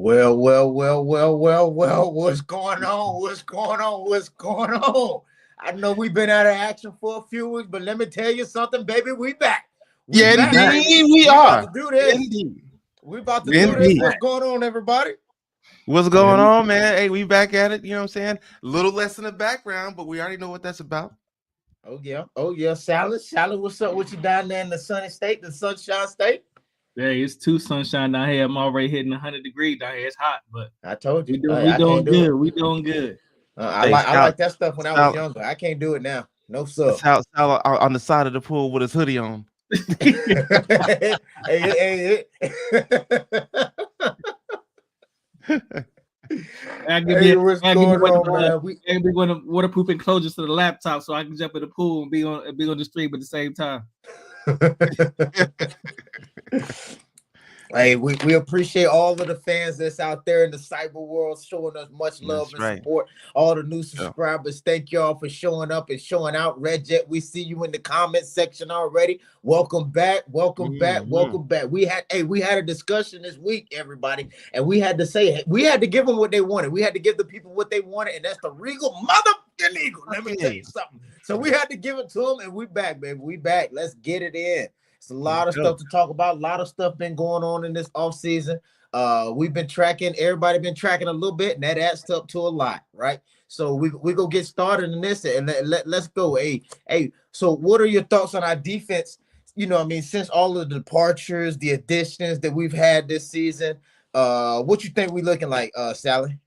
Well. What's going on? I know we've been out of action for a few weeks, but let me tell you something, baby. We back. Yeah, back, indeed, baby. we are. About to do this. Indeed. We about to do this. What's going on, everybody? What's going on, man? Hey, we back at it. You know what I'm saying? A little less in the background, but we already know what that's about. Oh yeah. Salad, what's up with you down there in the sunny state, the Sunshine State? Hey, it's too sunshine down here. I'm already hitting 100 degrees down here. It's hot, but I told you. we doing good. We doing good. I like that stuff when I was younger. I can't do it now. No sir. Sal on the side of the pool with his hoodie on. hey. I can be waterproof enclosures to the laptop so I can jump in the pool and be on the stream at the same time. Hey, we appreciate all of the fans that's out there in the cyber world showing us much love and support. All the new subscribers, thank y'all for showing up and showing out. Red Jet, we see you in the comment section already. Welcome back. We had a discussion this week, everybody, and we had to give them what they wanted. We had to give the people what they wanted, and that's the Regal motherfucking Eagle. Let me tell you something. So we had to give it to them, and we back, baby. We back. Let's get it in. It's a lot of stuff to talk about. A lot of stuff been going on in this off season. We've been tracking. Everybody been tracking a little bit, and that adds up to a lot, right? So we go get started in this, and let's go. Hey. So what are your thoughts on our defense? You know, what I mean, since all of the departures, the additions that we've had this season, what you think we looking like, Sally?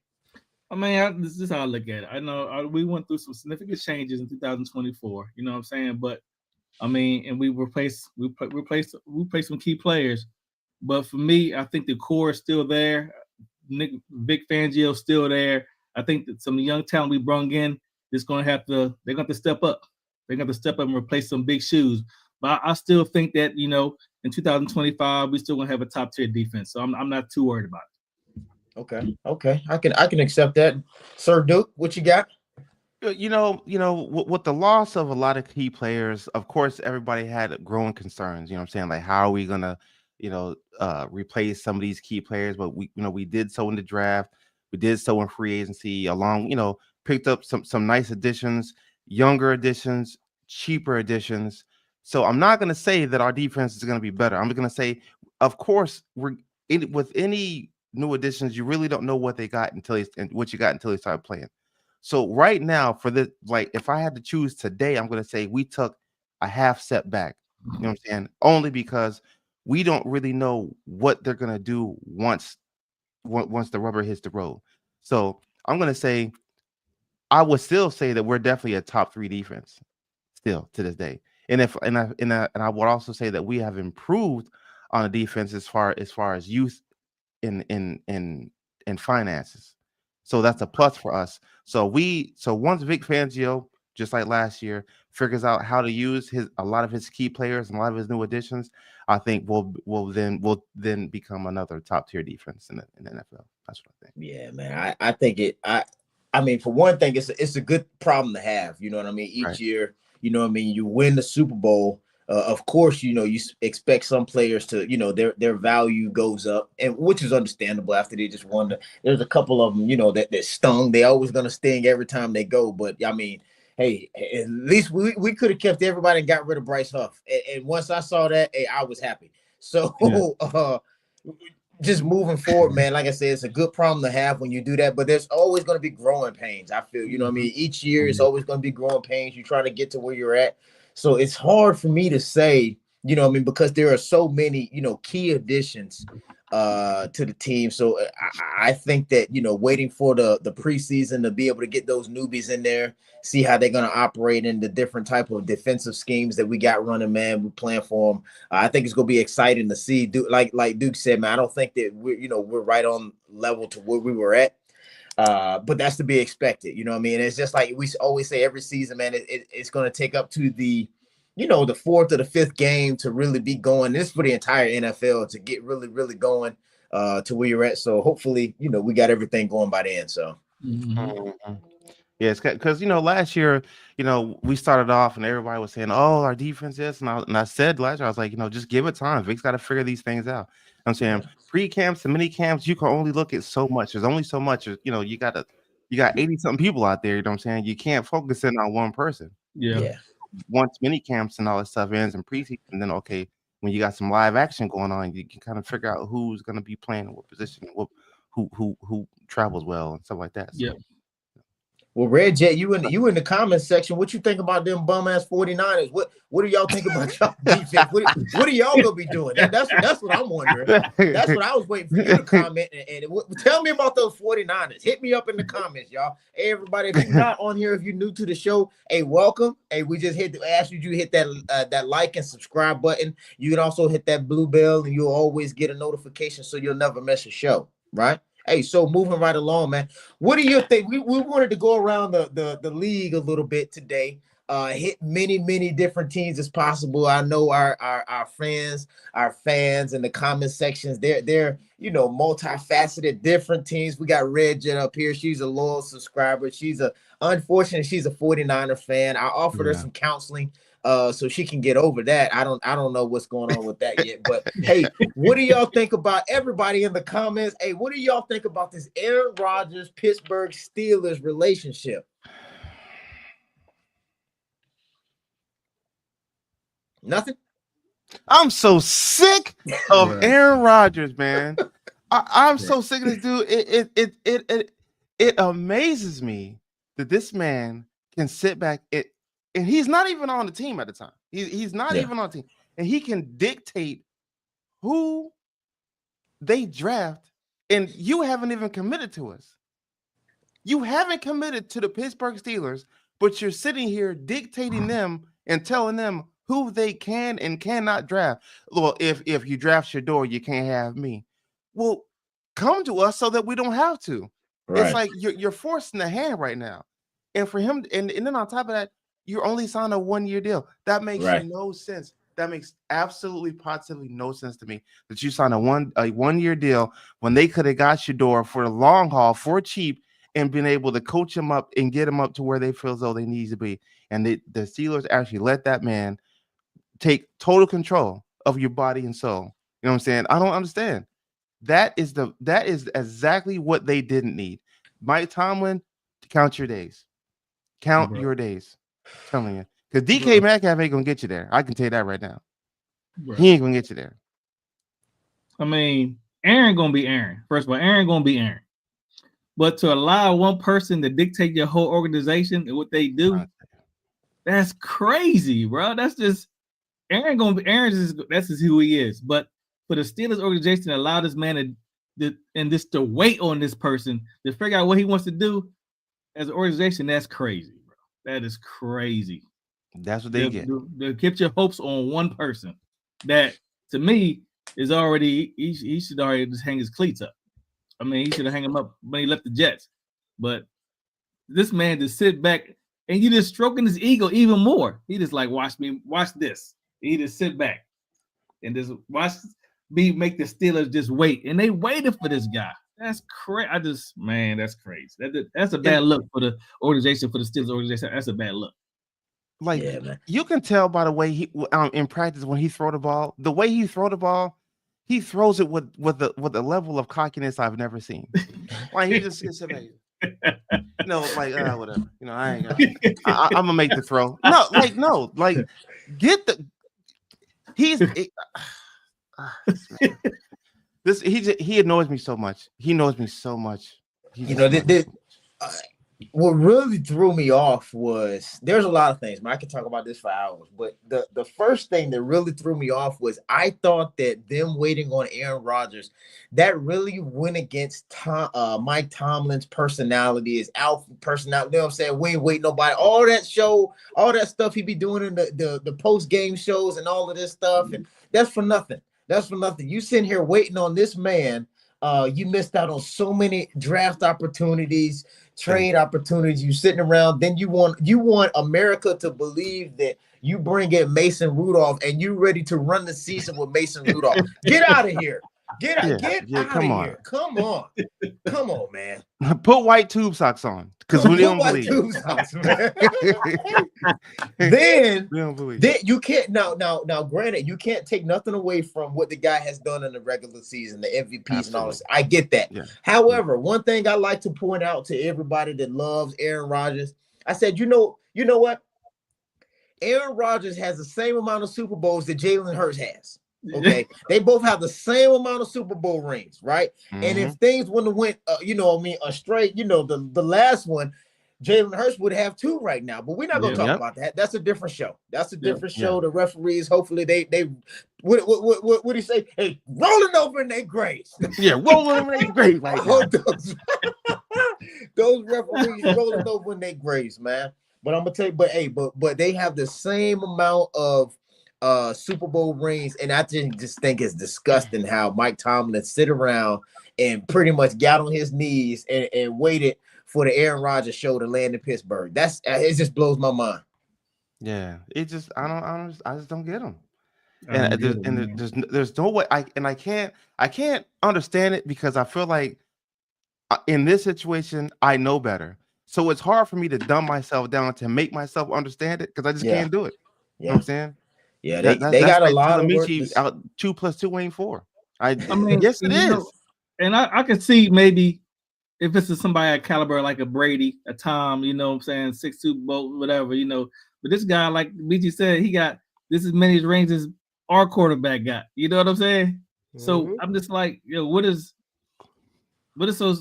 I mean, this is how I look at it. I know we went through some significant changes in 2024. You know what I'm saying, but. I mean, and we replaced some key players, but for me, I think the core is still there. Vic Fangio still there. I think that some young talent we brought in is going to they're going to step up. They're going to step up and replace some big shoes. But I still think that in 2025 we still going to have a top tier defense. So I'm not too worried about it. Okay, I can accept that. Sir Duke, what you got? You know, with the loss of a lot of key players, of course, everybody had growing concerns. You know what I'm saying? Like, how are we gonna, replace some of these key players? But we did so in the draft. We did so in free agency. Along, picked up some nice additions, younger additions, cheaper additions. So I'm not gonna say that our defense is gonna be better. I'm gonna say, of course, with any new additions, you really don't know what they got until you start playing. So right now, for this, like, if I had to choose today, I'm going to say we took a half step back. You know what I'm saying? Only because we don't really know what they're going to do once the rubber hits the road. So I'm going to say, I would still say that we're definitely a top 3 defense still to this day. And I would also say that we have improved on the defense as far as youth in finances. So that's a plus for us. So once Vic Fangio, just like last year, figures out how to use a lot of his key players and a lot of his new additions, I think we'll then become another top tier defense in the NFL. That's what I think. Yeah, man. I think I mean, for one thing, it's a good problem to have. You know what I mean? Each year, you know what I mean, you win the Super Bowl. Of course, you expect some players to, their value goes up, and which is understandable after they just won. There's a couple of them, that stung. They always gonna sting every time they go. But I mean, hey, at least we could have kept everybody and got rid of Bryce Huff. And once I saw that, hey, I was happy. So just moving forward, man, like I said, it's a good problem to have when you do that. But there's always going to be growing pains. I feel, you know what I mean? Each year it's always going to be growing pains. You try to get to where you're at. So it's hard for me to say, you know what I mean, because there are so many, key additions to the team. So I think that, waiting for the preseason to be able to get those newbies in there, see how they're going to operate in the different type of defensive schemes that we got running, man, we're playing for them. I think it's going to be exciting to see. Like Duke said, man, I don't think that we're right on level to where we were at. But that's to be expected. You know what I mean? It's just like we always say every season, man, it's going to take up to the, the 4th or the 5th game to really be going. This is for the entire NFL to get really, really going to where you're at. So hopefully, we got everything going by the end. So. Mm-hmm. Yes, because last year, we started off and everybody was saying, "Oh, our defense is," and I said last year, I was like, just give it time. Vic's got to figure these things out. I'm saying pre-camps and mini camps, you can only look at so much. There's only so much. You got 80 something people out there. You know what I'm saying? You can't focus in on one person. Yeah. Once mini camps and all that stuff ends and preseason, then okay, when you got some live action going on, you can kind of figure out who's going to be playing in what position, who travels well and stuff like that. So. Yeah. Well, Red Jet, you in the comment section. What you think about them bum ass 49ers? What do y'all think about y'all defense? What are y'all gonna be doing? That's what I'm wondering. That's what I was waiting for you to comment and tell me about those 49ers. Hit me up in the comments, y'all. Hey, everybody, if you're not on here, if you're new to the show, hey, welcome. Hey, we just asked you to hit that like and subscribe button. You can also hit that blue bell, and you'll always get a notification so you'll never miss a show, right? Hey, so moving right along, man. What do you think? We wanted to go around the league a little bit today. Hit many different teams as possible. I know our friends, our fans in the comment sections, they're multifaceted, different teams. We got Red Jet up here. She's a loyal subscriber. Unfortunately, she's a 49er fan. I offered her some counseling so she can get over that. I don't know what's going on with that yet. But hey, what do y'all think about everybody in the comments? Hey, what do y'all think about this Aaron Rodgers Pittsburgh Steelers relationship? Nothing. I'm so sick of Aaron Rodgers, man. I'm so sick of this dude. It amazes me that this man can sit back and he's not even on the team at the time. He's not even on the team. And he can dictate who they draft. And you haven't even committed to us. You haven't committed to the Pittsburgh Steelers, but you're sitting here dictating them and telling them who they can and cannot draft. Well, if you draft Shador, you can't have me. Well, come to us so that we don't have to. Right. It's like you're forcing the hand right now. And for him, and then on top of that, you only signed a 1-year deal. That makes no sense. That makes absolutely positively no sense to me that you signed a 1-year deal when they could have got Shador for the long haul for cheap and been able to coach him up and get him up to where they feel as though they need to be. And the Steelers actually let that man take total control of your body and soul. You know what I'm saying? I don't understand. That is exactly what they didn't need. Mike Tomlin, count your days. Count your days. I'm telling you. Because DK Metcalf ain't going to get you there. I can tell you that right now. He ain't going to get you there. I mean, Aaron going to be Aaron. First of all, Aaron going to be Aaron. But to allow one person to dictate your whole organization and what they do, that's crazy, bro. That's just that's just who he is. But for the Steelers organization to allow this man to wait on this person to figure out what he wants to do as an organization, that's crazy, bro. That is crazy. That's what they get. They kept your hopes on one person. That to me is already he should already just hang his cleats up. I mean, he should have hung him up when he left the Jets. But this man just sit back and you just stroking his ego even more. He just like watch this. He just sit back and just watch me make the Steelers just wait. And they waited for this guy. That's crazy. That's crazy. That's a bad look for the organization, for the Steelers organization. That's a bad look. Like you can tell by the way he in practice when he throw the ball, the way he throw the ball, he throws it with the level of cockiness I've never seen. Like he just sits there, whatever. I'm gonna make the throw. Get the. He annoys me so much. He knows me so much. What really threw me off was there's a lot of things, man. I could talk about this for hours, but the first thing that really threw me off was I thought that them waiting on Aaron Rodgers, that really went against Mike Tomlin's personality, his alpha personality. You know what I'm saying? We ain't waiting nobody. All that stuff he be doing in the post-game shows and all of this stuff, and that's for nothing. That's for nothing. You sitting here waiting on this man. You missed out on so many draft opportunities, trade opportunities. You sitting around, then you want America to believe that you bring in Mason Rudolph and you ready to run the season with Mason Rudolph. Get out of here. Get out come of on. here. Come on, man. Put white tube socks on because we don't believe tube socks, man. then you can't now. Granted, you can't take nothing away from what the guy has done in the regular season, the MVPs and all this. I get that. Yeah. However, one thing I like to point out to everybody that loves Aaron Rodgers, I said, you know what? Aaron Rodgers has the same amount of Super Bowls that Jalen Hurts has. Okay, they both have the same amount of Super Bowl rings, right? Mm-hmm. And if things wouldn't have went, astray, the last one, Jalen Hurts would have 2 right now. But we're not gonna talk about that. That's a different show. That's a different show. The referees, hopefully, they what do you say? Hey, rolling over in their graves. Rolling over in their graves. Right now. Those referees rolling over in their graves, man. But I'm gonna tell you, but they have the same amount of Super Bowl rings, and I just think it's disgusting how Mike Tomlin sit around and pretty much got on his knees and waited for the Aaron Rodgers show to land in Pittsburgh. It just blows my mind. Yeah, it just I just don't get them. And there's no way I can't understand it because I feel like in this situation I know better. So it's hard for me to dumb myself down to make myself understand it because I just can't do it. You know what I'm saying? Yeah, they got a lot of work. 2 + 2 ain't 4. I mean, yes, it is. And I can see maybe if it's somebody at caliber like a Brady, a Tom, you know what I'm saying, 6 Super Bowl, whatever, But this guy, like BG said, he got this as many rings as our quarterback got. You know what I'm saying? Mm-hmm. So I'm just like, what is so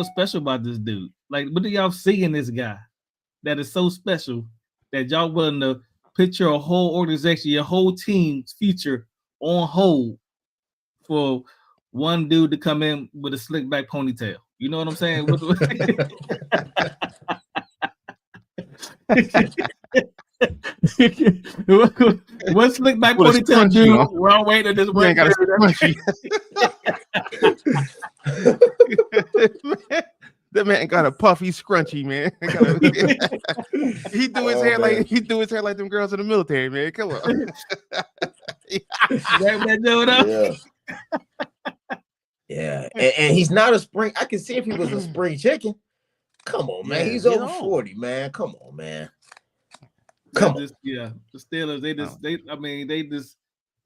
special about this dude? Like, what do y'all see in this guy that is so special that y'all willing to put your whole organization, your whole team's future on hold for one dude to come in with a slick back ponytail? You know what I'm saying? What slick back ponytail do? We're all waiting this way. That man got a puffy scrunchie, man. He do his hair like them girls in the military, man. Come on. Yeah. And he's not a spring. I can see if he was a spring chicken. Come on, man. He's over 40, man. Come on, man. The Steelers,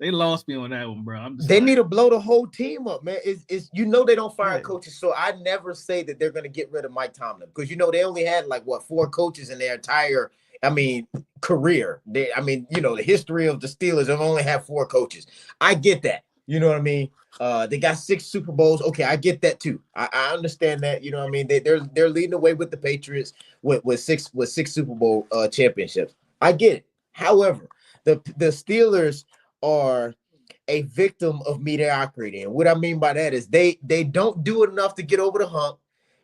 they lost me on that one, bro. They need to blow the whole team up, man. It's they don't fire coaches, so I never say that they're gonna get rid of Mike Tomlin because they only had 4 coaches in their entire career. The history of the Steelers have only had 4 coaches. I get that. You know what I mean? They got 6 Super Bowls. Okay, I get that too. I understand that. You know what I mean? They're leading the way with the Patriots with 6 Super Bowl championships. I get it. However, the Steelers are a victim of mediocrity. And what I mean by that is they don't do enough to get over the hump,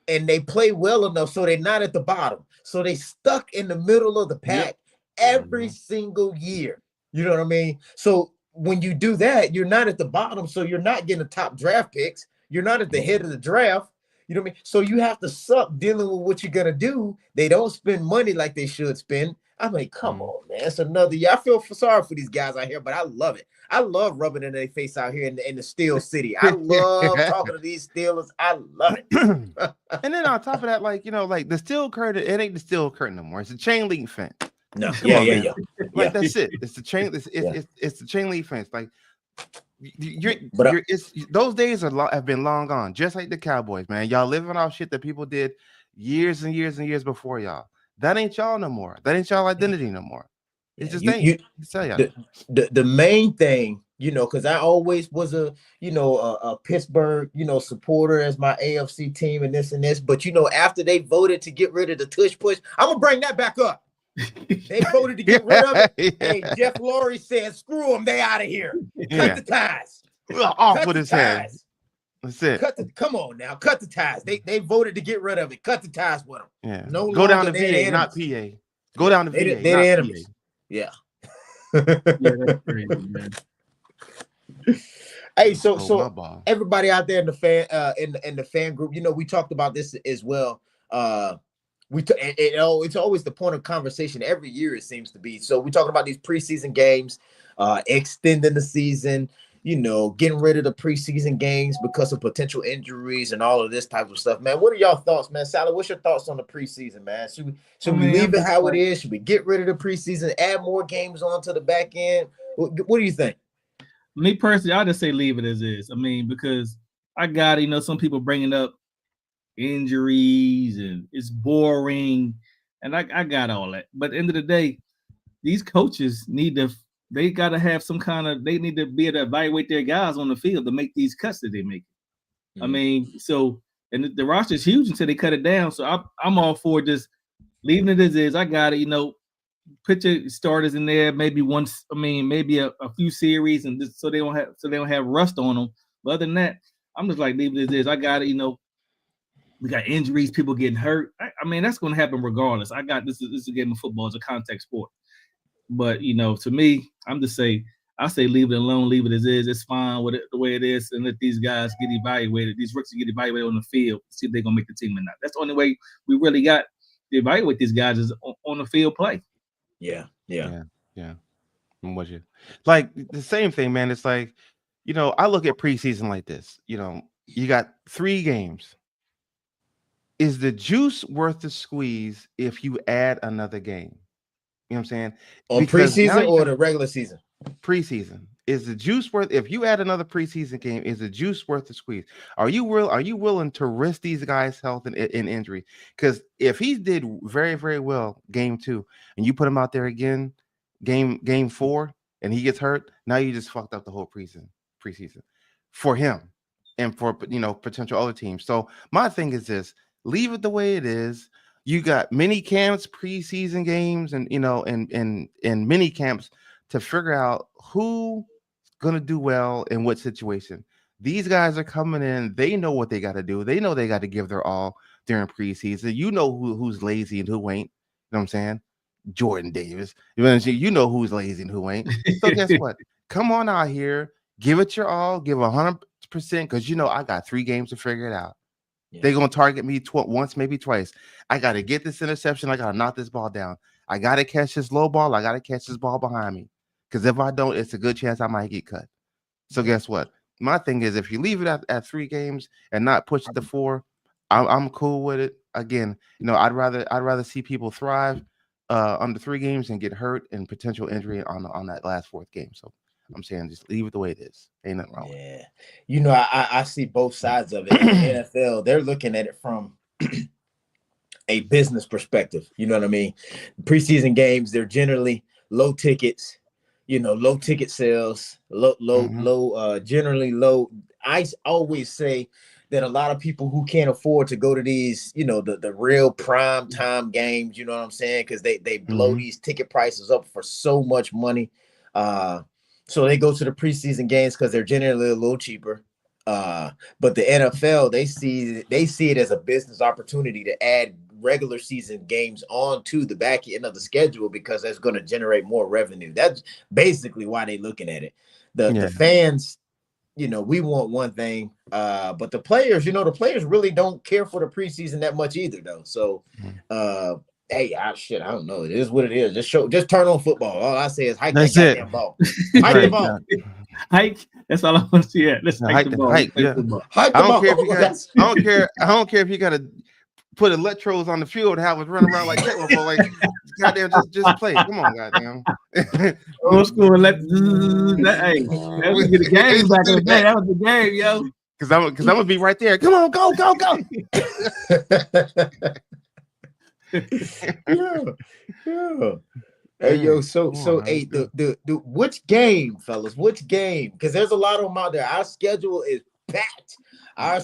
and they play well enough so they're not at the bottom. So they stuck in the middle of the pack every single year. You know what I mean? So when you do that, you're not at the bottom, so you're not getting the top draft picks. You're not at the head of the draft. You know what I mean? So you have to suck dealing with what you're going to do. They don't spend money like they should spend. I mean, come on, man. It's another year. I feel sorry for these guys out here, but I love it. I love rubbing in their face out here in the Steel City. I love talking to these Steelers. I love it. And then on top of that, the steel curtain, it ain't the steel curtain no more. It's a chain link fence. No, yeah. That's it. It's the chain. It's the chain link fence. Like those days have been long gone. Just like the Cowboys, man. Y'all living off shit that people did years and years and years before y'all. That ain't y'all no more. That ain't y'all identity no more. It's just ain't. The main thing, because I always was a Pittsburgh, supporter as my AFC team and this. But after they voted to get rid of the tush push, I'm gonna bring that back up. They voted to get rid of it. Hey, Jeff Lurie said, "Screw them, they out of here. Cut the ties. Off with his head. That's it. Come on now, cut the ties. They voted to get rid of it. Cut the ties with them. Yeah. No, go down to VA, not PA. Go down to VA. They're enemies. Yeah. That's crazy, man. Hey, so everybody out there in the fan in the fan group, we talked about this as well. It's always the point of conversation every year, it seems to be. So we're talking about these preseason games, extending the season. getting rid of the preseason games because of potential injuries and all of this type of stuff, man. What are y'all thoughts, man? Sally, what's your thoughts on the preseason, man? Should we leave it how it is? Should we get rid of the preseason, add more games onto the back end? What do you think? Me personally, I just say leave it as is. I mean, because I got some people bringing up injuries and it's boring, and I got all that. But at the end of the day, these coaches they got to have they need to be able to evaluate their guys on the field to make these cuts that they make. Mm-hmm. I mean, and the roster is huge until they cut it down. So I'm all for just leaving it as is. I got it, put your starters in there, maybe once. I mean, maybe a few series, and so they don't have rust on them. But other than that, I'm just like leave it as is. I got it, we got injuries, people getting hurt. I mean, that's going to happen regardless. I got this is a game of football. It's a contact sport. But, to me, I say leave it alone, leave it as is. It's fine with it the way it is, and let these guys get evaluated. These rookies get evaluated on the field, see if they're going to make the team or not. That's the only way we really got to evaluate these guys is on the field play. Yeah. I'm with you. Like the same thing, man. It's like, I look at preseason like this. You got 3 games. Is the juice worth the squeeze if you add another game? You know what I'm saying? On preseason or the regular season? Preseason. Is the juice worth, if you add another preseason game, is the juice worth the squeeze? Are you willing to risk these guys' health and injury? Because if he did very, very well game 2 and you put him out there again, game 4, and he gets hurt, now you just fucked up the whole preseason for him and for potential other teams. So my thing is this: leave it the way it is. You got mini camps, preseason games, and and mini camps to figure out who's gonna do well in what situation. These guys are coming in, they know what they got to do. They know they got to give their all during preseason. You know who's lazy and who ain't. You know what I'm saying? Jordan Davis. You know who's lazy and who ain't. So guess what? Come on out here, give it your all, give 100%, because I got 3 games to figure it out. They're going to target me once, maybe twice. I got to get this interception. I got to knock this ball down. I got to catch this low ball. I got to catch this ball behind me. Because if I don't, it's a good chance I might get cut. So guess what? My thing is, if you leave it at 3 games and not push it to 4, I'm cool with it. Again, I'd rather see people thrive under 3 games and get hurt and potential injury on that last 4th game. So I'm saying just leave it the way it is. Ain't nothing wrong with it. I see both sides of it. In the NFL, they're looking at it from a business perspective. You know what I mean? Preseason games, they're generally low tickets, low ticket sales, generally low. I always say that a lot of people who can't afford to go to these, the real prime time games, you know what I'm saying? Because they blow these ticket prices up for so much money. So they go to the preseason games because they're generally a little cheaper. But the NFL, they see it as a business opportunity to add regular season games onto the back end of the schedule because that's going to generate more revenue. That's basically why they're looking at it. The fans, we want one thing, but the players, the players really don't care for the preseason that much either, though. So, hey, I don't know. It is what it is. Just turn on football. All I say is hike that goddamn ball. Hike the ball. Hike. That's all I want to see. Let's hike the ball. Hike the ball. Hike the ball. I don't care if you got to put electrodes on the field and have us run around like that. Goddamn, just play. Come on, goddamn. Old school. Hey, that was the game back in the day. That was the game, yo. Because I'm gonna be right there. Come on, go. Yeah. Hey, yo, so hey, the which game, fellas? Which game? Because there's a lot of them out there. Our schedule is packed.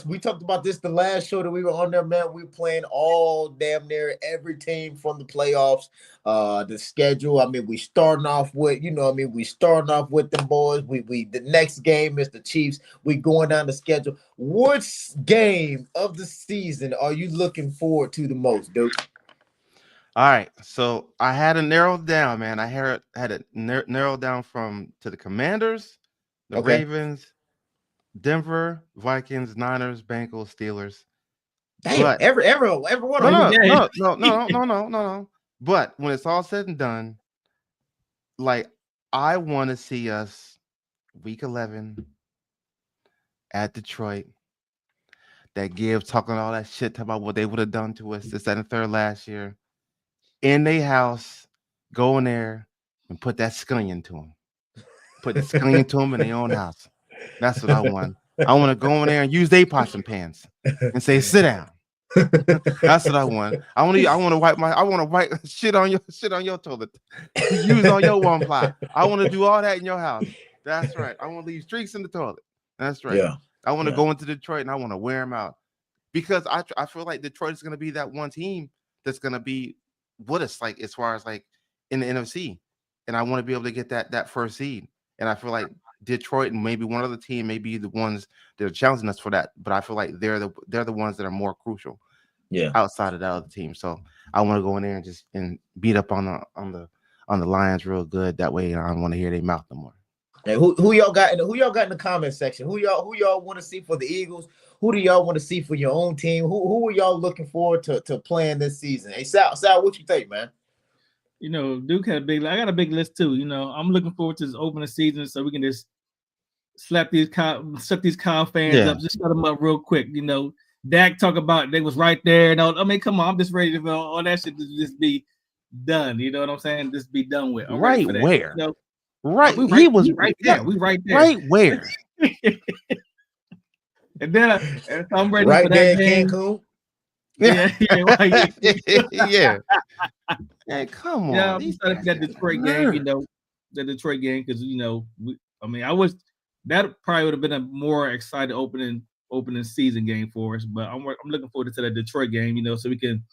We talked about this the last show that we were on there, man. We playing all damn near every team from the playoffs. The schedule. I mean, we starting off with, we starting off with them boys. We the next game is the Chiefs. We going down the schedule. Which game of the season are you looking forward to the most, dude? All right, so I had to narrow it down, man. I had it narrowed down to the Commanders, the Ravens, Denver, Vikings, Niners, Bengals, Steelers. Damn, but, every one of them. No. But when it's all said and done, like I want to see us week 11 at Detroit. That Gibbs talking all that shit about what they would have done to us this, that, and third last year. In their house, go in there and put that scallion to them. Put the scallion to them in their own house. That's what I want. I want to go in there and use their pots and pans and say, sit down. That's what I want. I want to wipe shit on your toilet. Use on your one ply. I want to do all that in your house. That's right. I want to leave streaks in the toilet. That's right. Yeah. I want to go into Detroit and I want to wear them out because I feel like Detroit is going to be that one team that's going to be with us, like as far as like in the NFC, and I want to be able to get that first seed. And I feel like Detroit and maybe one other team may be the ones that are challenging us for that, but I feel like they're the ones that are more crucial. Yeah. Outside of that other team, so I want to go in there and beat up on the Lions real good. That way, I don't want to hear their mouth no more. Hey, who y'all got in the comment section? Who y'all want to see for the Eagles? Who do y'all want to see for your own team? Who are y'all looking forward to playing this season? Hey, Sal, what you think, man? You know, Duke had I got a big list too. You know, I'm looking forward to this opening season so we can just suck these Kyle fans up, just shut them up real quick. You know, Dak talk about they was right there. And I mean, come on, I'm just ready to all that shit to just be done. You know what I'm saying? Just be done with. Right where? You know? Right. He was right there. We right there. Right where? And then I'm ready right for that there, game. Cancun. Yeah. Hey, come on. Yeah, I'm excited for that Detroit game. You know, the Detroit game because you know, that probably would have been a more excited opening season game for us. But I'm looking forward to that Detroit game. You know, so we can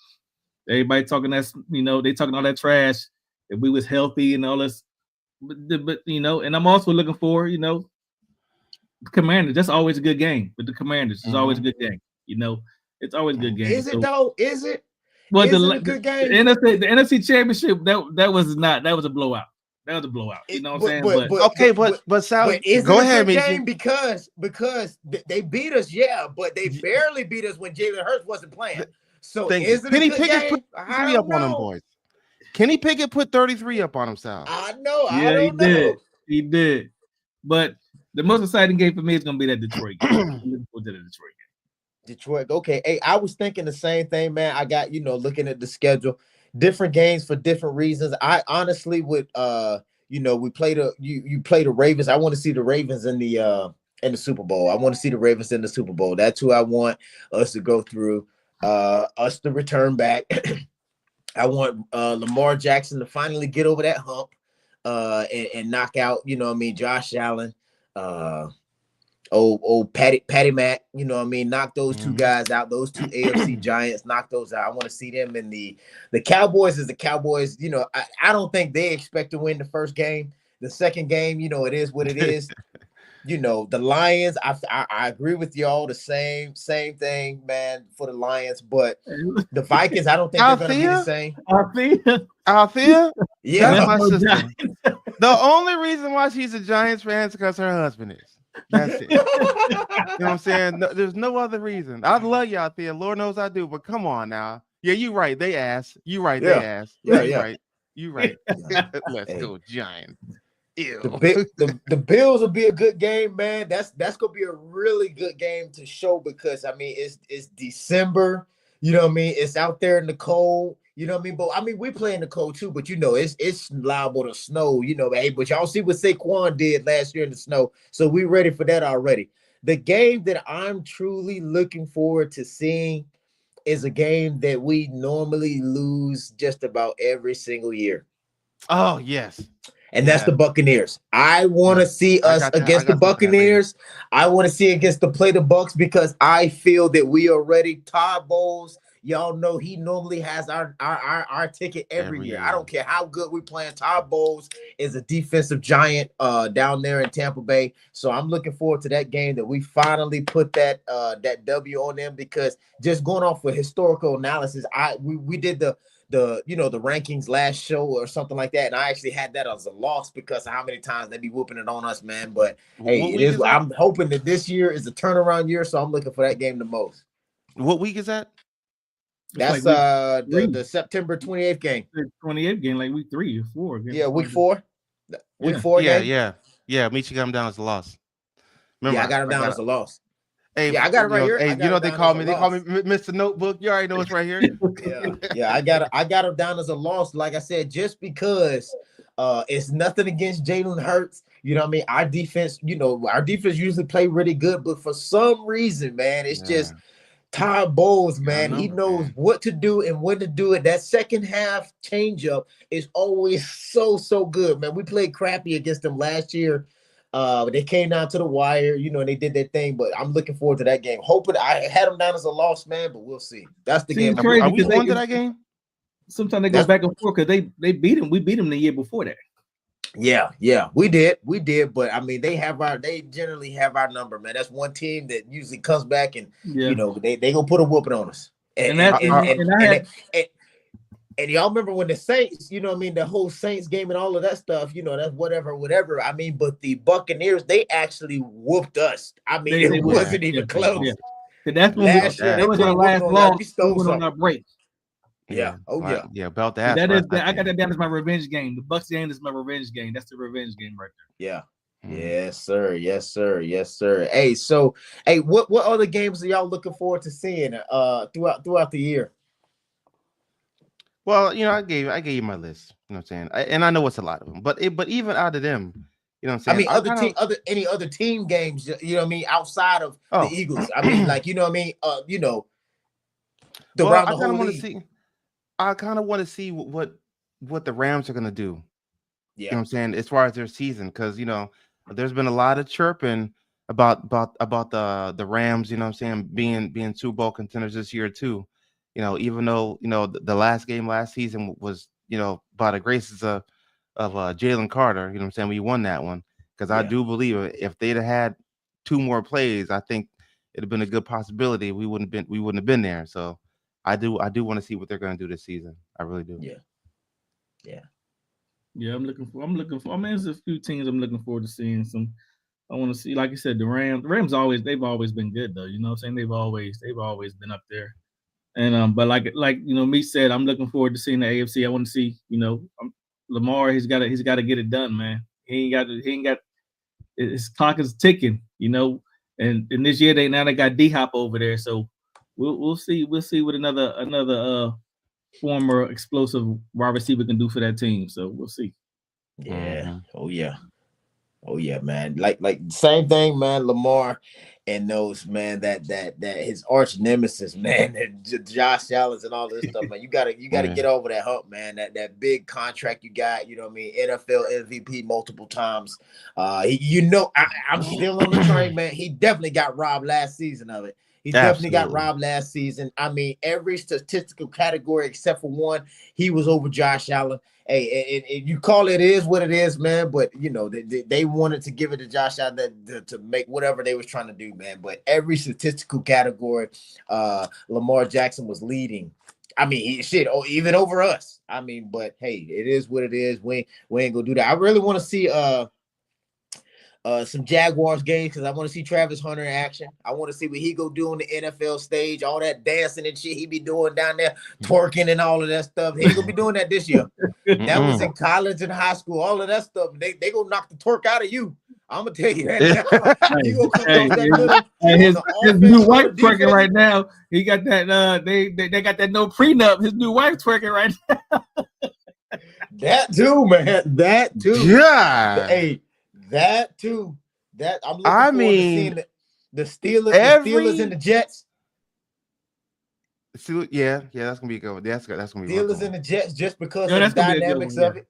everybody talking that they talking all that trash. If we was healthy and all this, but you know, and I'm also looking for the Commanders. That's always a good game with the Commanders. It's always a good game. You know, it's always a good game. Is it though? Is it? Well, is it a good game? The NFC Championship that was a blowout. That was a blowout. You know what I'm saying? But Sal, is go it ahead, a good game because they beat us, but they barely beat us when Jalen Hurts wasn't playing. So is it Kenny a good Pickett game? put 33 up on them boys. Kenny Pickett put 33 up on himself. I know. Yeah, I don't know. He did. But the most exciting game for me is going to be that Detroit game. I'm looking forward to the Detroit game. Detroit. Okay. Hey, I was thinking the same thing, man. I got, looking at the schedule, different games for different reasons. I honestly would, we play you play the Ravens. I want to see the Ravens in the Super Bowl. I want to see the Ravens in the Super Bowl. That's who I want us to go through, us to return back. I want Lamar Jackson to finally get over that hump and knock out, Josh Allen, Patty Mack, knock those two guys out, those two AFC giants, knock those out. I want to see them in the Cowboys. As the Cowboys, I don't think they expect to win the first game. The second game, it is what it is. The Lions, I agree with y'all. The same thing, man, for the Lions. But the Vikings, I don't think they're going to be the same. Althea? Yeah. That's my sister. The only reason why she's a Giants fan is because her husband is. That's it. You know what I'm saying? No, there's no other reason. I love you, Althea. Lord knows I do. But come on now. Yeah, you right. They ass. You right. They ass. Yeah, you right. You right. Let's go, Giants. The Bills will be a good game, man. That's gonna be a really good game to show because it's December. You know what I mean? It's out there in the cold. You know what I mean? But we play in the cold too. But it's liable to snow. Hey, but y'all see what Saquon did last year in the snow. So we ready for that already. The game that I'm truly looking forward to seeing is a game that we normally lose just about every single year. Oh yes. And that's the Buccaneers. I want to see us against the Buccaneers. I want to see against the Bucks because I feel that we are ready. Todd Bowles, y'all know he normally has our ticket every year. I don't care how good we playing. Todd Bowles is a defensive giant down there in Tampa Bay. So I'm looking forward to that game that we finally put that W on them because just going off of historical analysis, we did the rankings last show or something like that, and I actually had that as a loss because of how many times they be whooping it on us, man. But hey, it is. I'm hoping that this year is a turnaround year, so I'm looking for that game the most. What week is that? That's the September 28th game. 28th game, like week 3 or 4. Yeah, week 4. Week 4 game. Yeah. Yeah, Michi got him down as a loss. Remember, I got him down as a loss. Hey, yeah, I got it right here. Hey, you know what they call me? They call me Mr. Notebook. You already know it's right here. yeah. I got him down as a loss. Like I said, just because it's nothing against Jalen Hurts. You know what I mean? Our defense usually play really good, but for some reason, man, it's just Todd Bowles, man. He knows what to do and when to do it. That second half changeup is always so good, man. We played crappy against them last year. They came down to the wire, and they did their thing. But I'm looking forward to that game. Hoping I had them down as a loss, man, but we'll see. That's the game. Are we going to that game? Sometimes they go back and forth because they beat him. We beat him the year before that. Yeah, we did. But I mean, they generally have our number, man. That's one team that usually comes back and they gonna put a whooping on us. And y'all remember when the Saints, the whole Saints game and all of that stuff, that's whatever. I mean, but the Buccaneers, they actually whooped us. I mean, it wasn't even close. Yeah. That's when that was our last loss. We stole on our break. Yeah. Oh yeah. Yeah. About that. I got that down as my revenge game. The Bucs game is my revenge game. That's the revenge game right there. Yeah. Yes, sir. Hey, so what other games are y'all looking forward to seeing throughout the year? Well, I gave you my list. You know what I'm saying? And I know it's a lot of them, but even out of them, you know what I'm saying? I mean, any other team games, you know what I mean, outside of the Eagles. I mean, like, you know what I mean? Around the whole league. I kind of want to see what the Rams are going to do. Yeah. You know what I'm saying? As far as their season, because, there's been a lot of chirping about the Rams, you know what I'm saying, being Super Bowl contenders this year too. Even though, the last game last season was, by the graces of Jalen Carter, you know what I'm saying, we won that one. Because I do believe if they'd have had 2 more plays, I think it'd have been a good possibility. We wouldn't have been there. So I do want to see what they're going to do this season. I really do. Yeah, I'm looking for. I mean, there's a few teams I'm looking forward to seeing. I want to see, like you said, the Rams. The Rams they've always been good though. You know what I'm saying? They've always been up there. And but like me said, I'm looking forward to seeing the AFC. I want to see, Lamar. He's got to get it done, man. He ain't got. His clock is ticking, And this year they got D-Hop over there, so we'll see what another former explosive wide receiver can do for that team. So we'll see. Yeah. Oh yeah, man. Like same thing, man. Lamar and those, man, that his arch nemesis, man, and Josh Allen and all this stuff, man. You gotta get over that hump, man. That big contract you got, you know what I mean? NFL MVP multiple times. I'm still on the train, man. He definitely got robbed last season of it. He definitely got robbed last season. I mean, every statistical category except for one, he was over Josh Allen. Hey, and you call it is what it is, man. But they wanted to give it to Josh Allen to make whatever they was trying to do, man. But every statistical category, Lamar Jackson was leading. I mean, even over us. I mean, but hey, it is what it is. We ain't gonna do that. I really want to see some Jaguars games because I want to see Travis Hunter in action. I want to see what he go do on the NFL stage, all that dancing and shit he be doing down there, twerking and all of that stuff. He ain't gonna be doing that this year. That was in college and high school, all of that stuff. They gonna knock the twerk out of you. I'm gonna tell you that now. His new wife twerking right now. He got that. They got that no prenup. His new wife twerking right now. That too, man. That too. Yeah. Hey. That too. That I'm looking forward to seeing the Steelers, the Steelers and the Jets. Yeah, that's gonna be good. That's gonna be Steelers and the Jets, just because of the dynamics of it.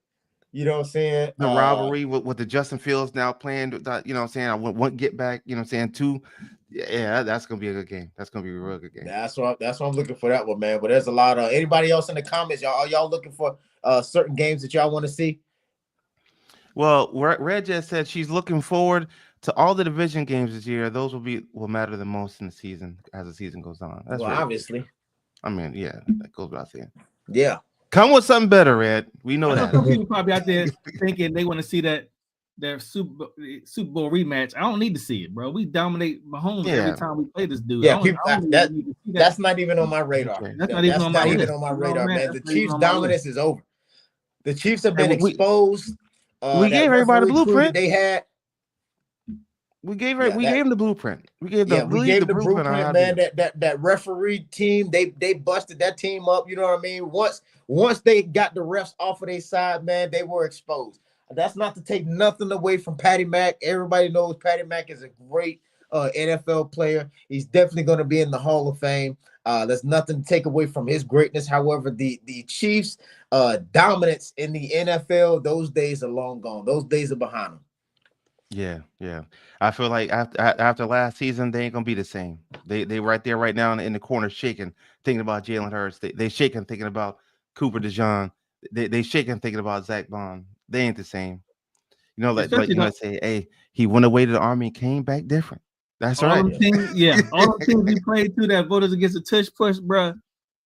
You know what I'm saying? The rivalry with the Justin Fields now playing. You know what I'm saying? I want get back. You know what I'm saying? Too. Yeah, that's gonna be a good game. That's gonna be a real good game. That's what I'm looking for that one, man. But there's a lot of anybody else in the comments. Y'all looking for certain games that y'all want to see? Well, Red just said she's looking forward to all the division games this year. Those will matter the most in the season as the season goes on. That's obviously. I mean, yeah, that goes without saying. Yeah. Come with something better, Red. We know that. Some people probably out there thinking they want to see their Super Bowl rematch. I don't need to see it, bro. We dominate Mahomes every time we play this dude. Yeah, that's not even on my radar. That's not even on my radar, man. The Chiefs' dominance is over. The Chiefs have been exposed. We gave everybody the blueprint they had. We gave him the blueprint. We gave the blueprint on how man. That referee team, they busted that team up. You know what I mean? Once they got the refs off of their side, man, they were exposed. That's not to take nothing away from Patty Mack. Everybody knows Patty Mack is a great NFL player. He's definitely going to be in the Hall of Fame. There's nothing to take away from his greatness. However, the Chiefs' dominance in the NFL, those days are long gone. Those days are behind them. Yeah. I feel like after last season, they ain't gonna be the same. They right there right now in the corner shaking, thinking about Jalen Hurts. They shaking thinking about Cooper DeJean. They shaking thinking about Zach Bond. They ain't the same. You know, like say, hey, he went away to the Army and came back different. That's all right. All the teams we played through that voters against the tush push, bro.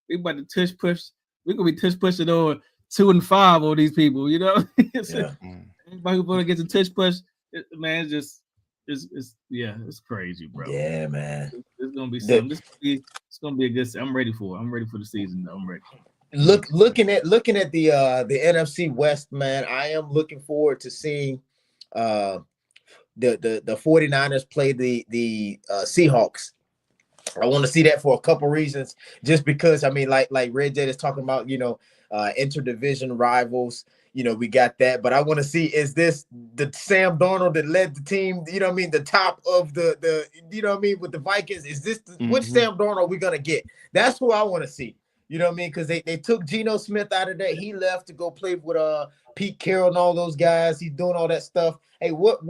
We about to tush push. We're gonna be tush pushing over 2 and 5 on these people. You know, everybody who voted against the tush push, man, it's crazy, bro. Yeah, man. It's gonna be something. It's gonna be a good. I'm ready for it. I'm ready for the season. I'm ready. Looking at the NFC West, man, I am looking forward to seeing the 49ers play the Seahawks. I want to see that for a couple reasons, just because I mean, like Red Jet is talking about, interdivision rivals. We got that, but I want to see, is this the Sam Darnold that led the team? The top of the with the Vikings. Is this which Sam Darnold we gonna get? That's who I want to see. Because they took Geno Smith out of that. He left to go play with Pete Carroll and all those guys. He's doing all that stuff. Hey, what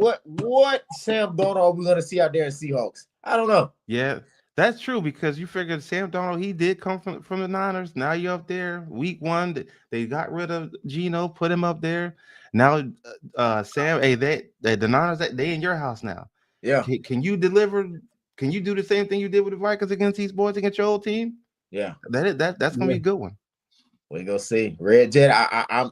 Sam Darnold are we gonna see out there in Seahawks? I don't know. Yeah, that's true, because you figured Sam Darnold, he did come from the Niners. Now you're up there. Week 1, they got rid of Geno, put him up there. Now, Sam, hey, the Niners, they in your house now. Yeah. Can you deliver? Can you do the same thing you did with the Vikings against these boys, against your old team? Yeah, that's gonna be a good one. We gonna see. Red Jet,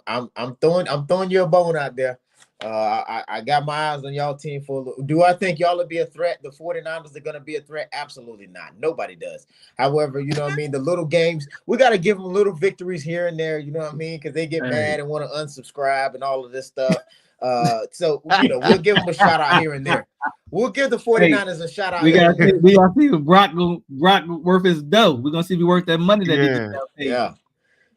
I'm throwing you a bone out there. I got my eyes on y'all team for. Do I think y'all will be a threat? The 49ers are gonna be a threat? Absolutely not. Nobody does. However, the little games, we got to give them little victories here and there. Because they get mad and want to unsubscribe and all of this stuff. So we'll give them a shout out here and there. We'll give the 49ers a shout out. We gotta see if Brock worth his dough. We're gonna see if he worth that money that he gets.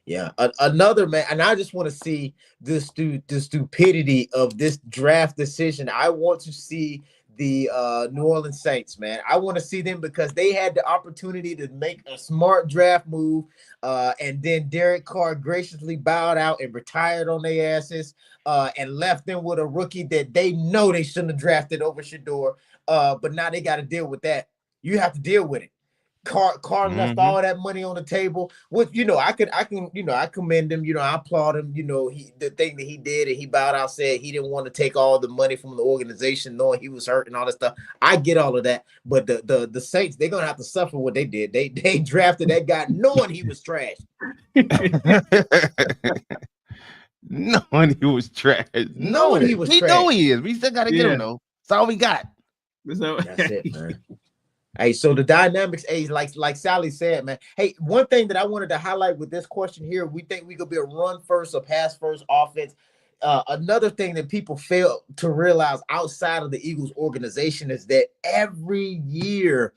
Yeah. Another man, and I just want to see the stupidity of this draft decision. I want to see the New Orleans Saints, man. I want to see them because they had the opportunity to make a smart draft move, and then Derek Carr graciously bowed out and retired on their asses, and left them with a rookie that they know they shouldn't have drafted over Shedeur. But now they got to deal with that. You have to deal with it. Carr left all that money on the table. With I commend him. I applaud him. The thing that he did, and he bowed out, said he didn't want to take all the money from the organization, knowing he was hurt and all that stuff. I get all of that, but the Saints, they're gonna have to suffer what they did. They drafted that guy knowing he was trash. Knowing he was trash. Knowing he was trash. We know he is. We still gotta get him though. That's all we got. That's it, man. Hey, so the dynamics, like Sally said, man. Hey, one thing that I wanted to highlight with this question here, we think we could be a run first or pass first offense. Another thing that people fail to realize outside of the Eagles organization is that every year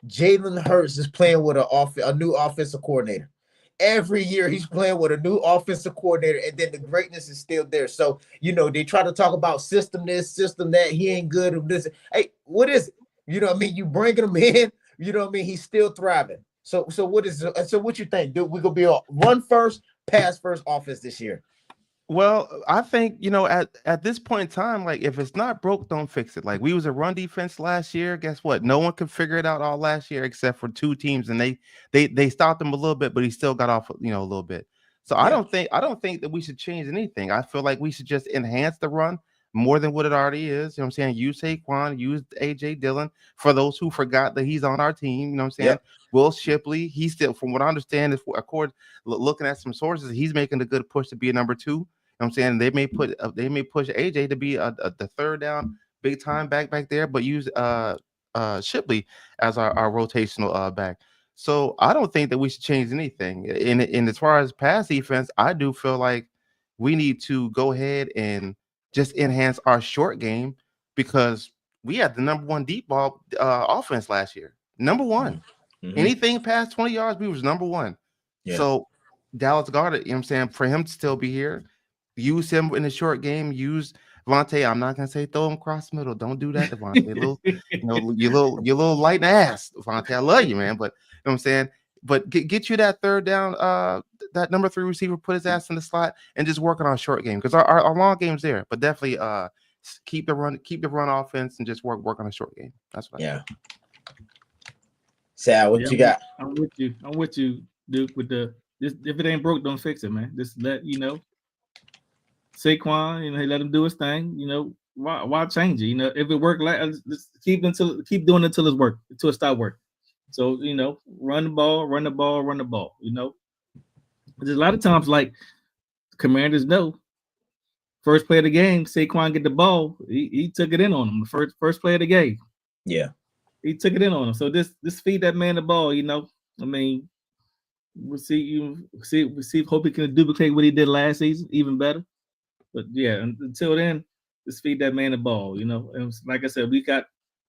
Jalen Hurts is playing with a new offensive coordinator. Every year he's playing with a new offensive coordinator, and then the greatness is still there. So, they try to talk about system this, system that. He ain't good at this. Hey, what is it? You bringing him in, he's still thriving. So what you think? Dude, we're gonna be a run first, pass first offense this year. Well, I think, at this point in time, like, if it's not broke, don't fix it. Like, we was a run defense last year. Guess what? No one could figure it out all last year except for 2 teams, and they stopped him a little bit, but he still got off, a little bit. So I don't think that we should change anything. I feel like we should just enhance the run more than what it already is. I'm saying? Use Saquon, use AJ Dillon. For those who forgot that he's on our team, I'm saying? Yep. Will Shipley, he's still, from what I understand, is according looking at some sources, he's making a good push to be a number 2. I'm saying? They may push AJ to be the third down big time back there, but use Shipley as our rotational back. So I don't think that we should change anything. And as far as pass defense, I do feel like we need to go ahead and just enhance our short game, because we had the number one deep ball offense last year. Number one. Mm-hmm. Anything past 20 yards, we was number one. Yeah. So Dallas Goedert, you know what I'm saying, for him to still be here, use him in the short game, use Devontae. I'm not gonna say throw him across the middle. Don't do that, Devontae. You're little light in the ass, Devontae. I love you, man. But you know what I'm saying? But get you that third down, that number 3 receiver, put his ass in the slot and just working on short game. Because our long game's there, but definitely keep the run offense and just work on a short game. That's what I think. Sal, what you got? I'm with you, Duke, with if it ain't broke, don't fix it, man. Just let Saquon, he let him do his thing. Why change it? If it worked, just keep doing it until it stop working. So run the ball. There's a lot of times like Commanders know. First play of the game, Saquon get the ball. He took it in on him. The first play of the game. Yeah, he took it in on him. So this feed that man the ball. I mean, we'll see. Hope he can duplicate what he did last season, even better. But yeah, until then, just feed that man the ball. And like I said, we got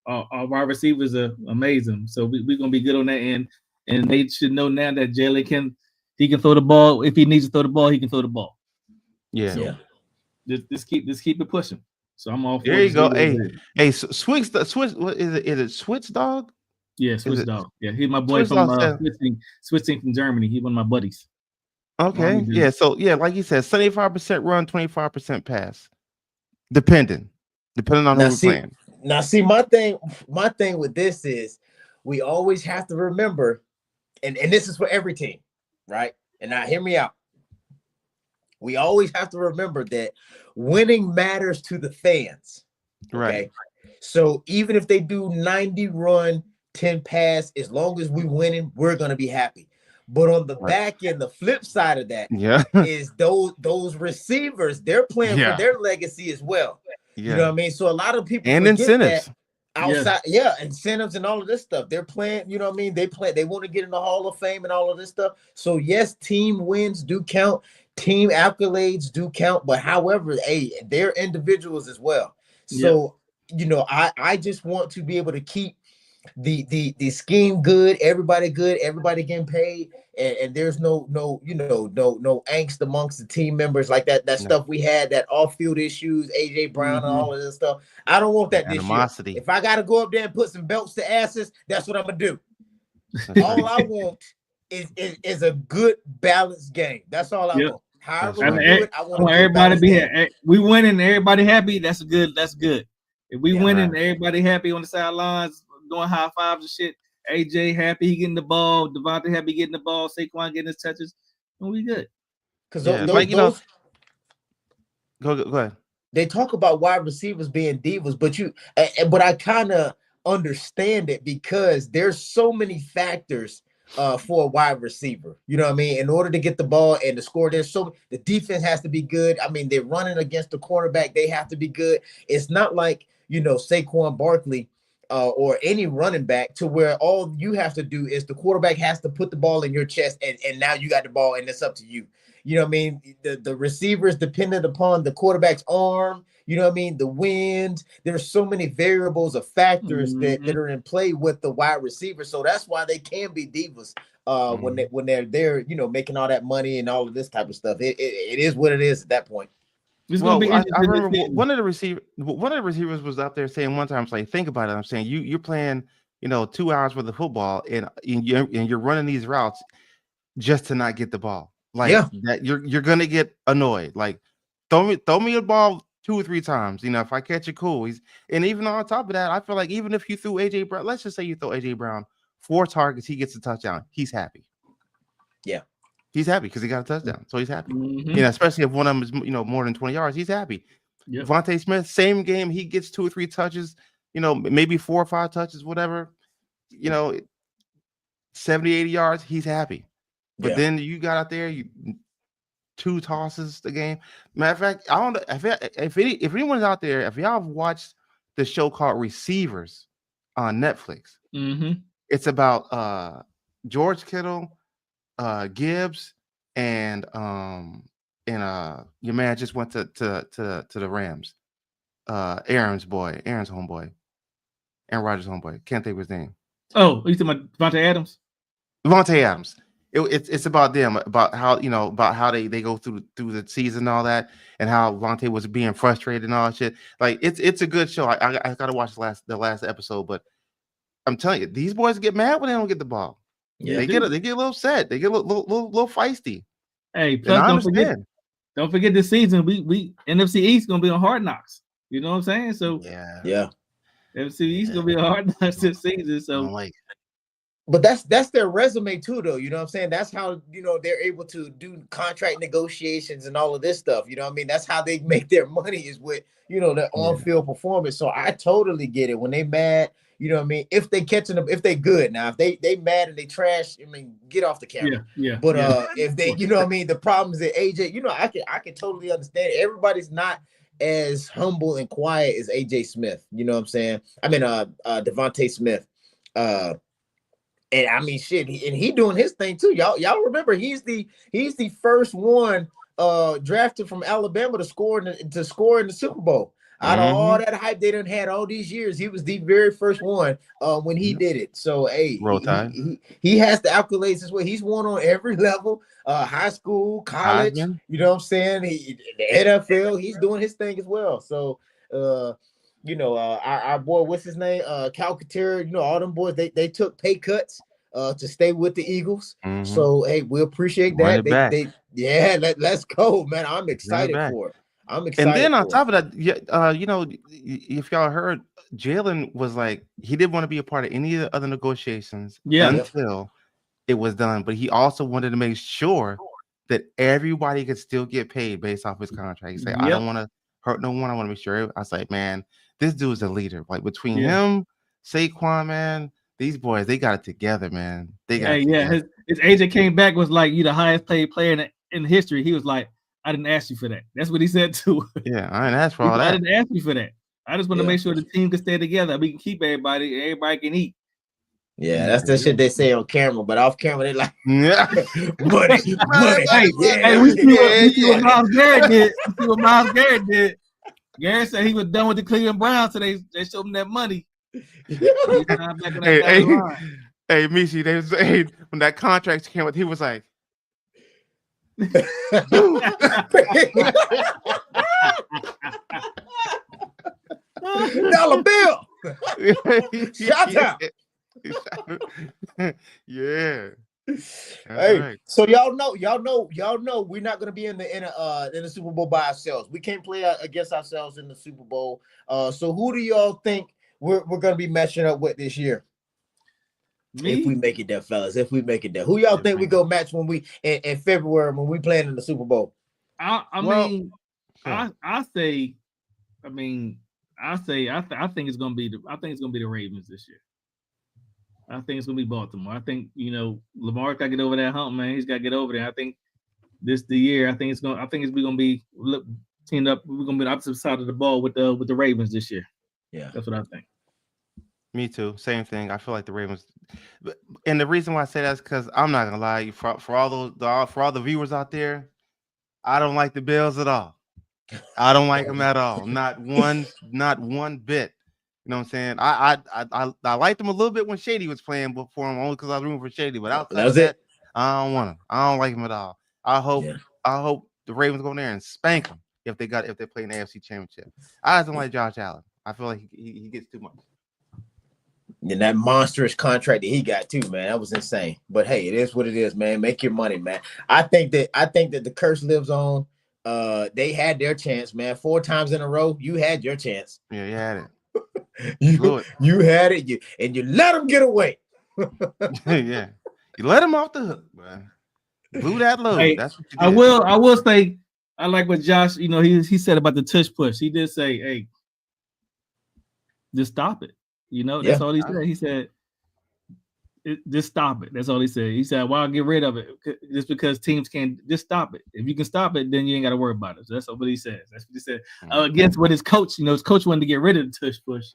our wide receivers are amazing. So we're gonna be good on that end, and they should know now that Jalen can throw the ball. If he needs to throw the ball, he can throw the ball. Yeah. So just keep it pushing. So I'm all for there. You go. Hey, Switch. What is it? Is it Switch Dog? Yeah, Switch Dog. Yeah, he's my boy from switching from Germany. He's one of my buddies. Okay. Yeah. So yeah, like you said, 75% run, 25% pass, depending on who we're playing. Now, see, my thing with this is we always have to remember, and this is for every team, right? And now hear me out. We always have to remember that winning matters to the fans. Okay? Right. So even if they do 90 run, 10 pass, as long as we winning, we're gonna be happy. But on the back end, the flip side of that is those receivers, they're playing for their legacy as well. Yeah. You know what I mean? So a lot of people and incentives outside, incentives and all of this stuff. They're playing, you know what I mean? They want to get in the Hall of Fame and all of this stuff. So yes, team wins do count, team accolades do count, but however, they're individuals as well. So I just want to be able to keep the scheme good, everybody getting paid, and there's no angst amongst the team members like that stuff we had, that off-field issues, AJ Brown and all of this stuff. I don't want that this year. If I gotta go up there and put some belts to asses, that's what I'm gonna do. All I want is a good balanced game. That's all I want. However we do it, I want everybody to be happy. We winning, everybody happy. That's good. If we winning, everybody happy on the sidelines, doing high fives and shit. AJ happy, he getting the ball. Devontae happy getting the ball. Saquon getting his touches. And we good. Because go ahead. They talk about wide receivers being divas, but I kind of understand it because there's so many factors for a wide receiver. You know what I mean? In order to get the ball and to score, the defense has to be good. I mean, they're running against the cornerback. They have to be good. It's not like, Saquon Barkley or any running back to where all you have to do is the quarterback has to put the ball in your chest and now you got the ball and it's up to you. You know what I mean? The receiver is dependent upon the quarterback's arm. You know what I mean? The wind. There's so many variables of factors that are in play with the wide receiver. So that's why they can be divas when they're there, making all that money and all of this type of stuff. It is what it is at that point. Well, I remember one of the receivers was out there saying one time, it's like, think about it. I'm saying you're playing, 2 hours worth of football and you're running these routes just to not get the ball. Like that, you're gonna get annoyed. Like throw me a ball 2 or 3 times. If I catch it, cool. And even on top of that, I feel like even if you threw AJ Brown, let's just say you throw AJ Brown 4 targets, he gets a touchdown. He's happy. Yeah. He's happy because he got a touchdown, so he's happy. Especially if one of them is more than 20 yards, he's happy. Yep. Devontae Smith, same game, he gets 2 or 3 touches, maybe 4 or 5 touches, whatever. 70, 80 yards, he's happy. But then you got out there, 2 tosses the game. Matter of fact, I don't know if anyone's out there, if y'all have watched the show called Receivers on Netflix, it's about George Kittle, Gibbs, and your man just went to the Rams, Aaron's homeboy. Aaron Rodgers' homeboy. Can't think of his name. Oh, you talking about Davante Adams? Davante Adams. It's about them, about how about how they go through the season and all that, and how Davante was being frustrated and all that shit. Like it's a good show. I gotta watch the last episode, but I'm telling you, these boys get mad when they don't get the ball. Yeah, they get a little upset. They get a little feisty. Hey, plus don't forget this season we NFC East gonna be on Hard Knocks. You know what I'm saying? So yeah. NFC East gonna be on Hard Knocks this season. So but that's their resume too, though. You know what I'm saying? That's how they're able to do contract negotiations and all of this stuff. You know what I mean? That's how they make their money, is with their on-field performance. So I totally get it when they mad. You know what I mean? If they catching them, if they good now, if they mad and they trash, I mean, get off the camera. Yeah. But if they, what I mean, the problem is that AJ, I can totally understand it. Everybody's not as humble and quiet as AJ Smith. You know what I'm saying? I mean, Devontae Smith. And I mean, shit, he doing his thing too. Y'all remember he's the first one drafted from Alabama to score in the Super Bowl. Out of all that hype they done had all these years, he was the very first one when he did it. So hey, he has the accolades as well. He's won on every level, high school, college. You know what I'm saying? The NFL, he's doing his thing as well. So our boy, what's his name? Calcaterra, all them boys, they took pay cuts to stay with the Eagles. So hey, we appreciate that. Let's go, man. I'm excited for it. I'm excited. And then on top of that, if y'all heard, Jalen was like, he didn't want to be a part of any of the other negotiations until it was done. But he also wanted to make sure that everybody could still get paid based off his contract. He said, I don't want to hurt no one. I want to make sure. I was like, man, this dude's a leader. Like between him, Saquon, man, these boys, they got it together, man. They got it together. His agent came back, was like, you the highest paid player in history. He was like, I didn't ask you for that. That's what he said too. Yeah, I didn't ask for all that. I didn't ask you for that. I just want to make sure the team can stay together. We can keep everybody can eat. Yeah, that's the shit they say on camera, but off camera they like money. Hey, we see what Myles Garrett did. We see what Myles Garrett did. Garrett said he was done with the Cleveland Browns, so they showed him that money. Hey, Mishi, they say when that contract came with, he was like, $1 bill. Shout out. Yeah. Hey, right. So y'all know we're not gonna be in the Super Bowl by ourselves. We can't play against ourselves in the Super Bowl. So who do y'all think we're gonna be matching up with this year? If we make it there, fellas, if we make it there, who y'all think we go match when we in February when we playing in the Super Bowl? I think it's gonna be the Ravens this year. I think it's gonna be Baltimore. I think Lamar got to get over that hump, man. He's got to get over there. I think this the year. I think we're gonna be teamed up. We're gonna be the opposite side of the ball with the Ravens this year. Yeah, that's what I think. Me too. Same thing. I feel like the Ravens, and the reason why I say that is because I'm not gonna lie, for all the viewers out there, I don't like the Bills at all. I don't like them at all. Not one bit. You know what I'm saying? I liked them a little bit when Shady was playing before him, only because I was rooting for Shady. But outside of that, I don't want him. I don't like him at all. I hope the Ravens go in there and spank them if they're playing the AFC Championship. I just don't like Josh Allen. I feel like he gets too much. And that monstrous contract that he got too, man, that was insane. But hey, it is what it is, man. Make your money, man. I think that the curse lives on. They had their chance, man. 4 times in a row, you had your chance. Yeah, you had it. you had it, and you let them get away. Yeah, you let them off the hook, man. Blew that load. Hey, that's what you did. I will say, I like what Josh, he said about the tush push. He did say, hey, just stop it. That's all he said. He said, just stop it. That's all he said. He said, why get rid of it? Just because teams can't, just stop it. If you can stop it, then you ain't got to worry about it. So that's what he says. That's what he said. Against what his coach, his coach wanted to get rid of the tush push.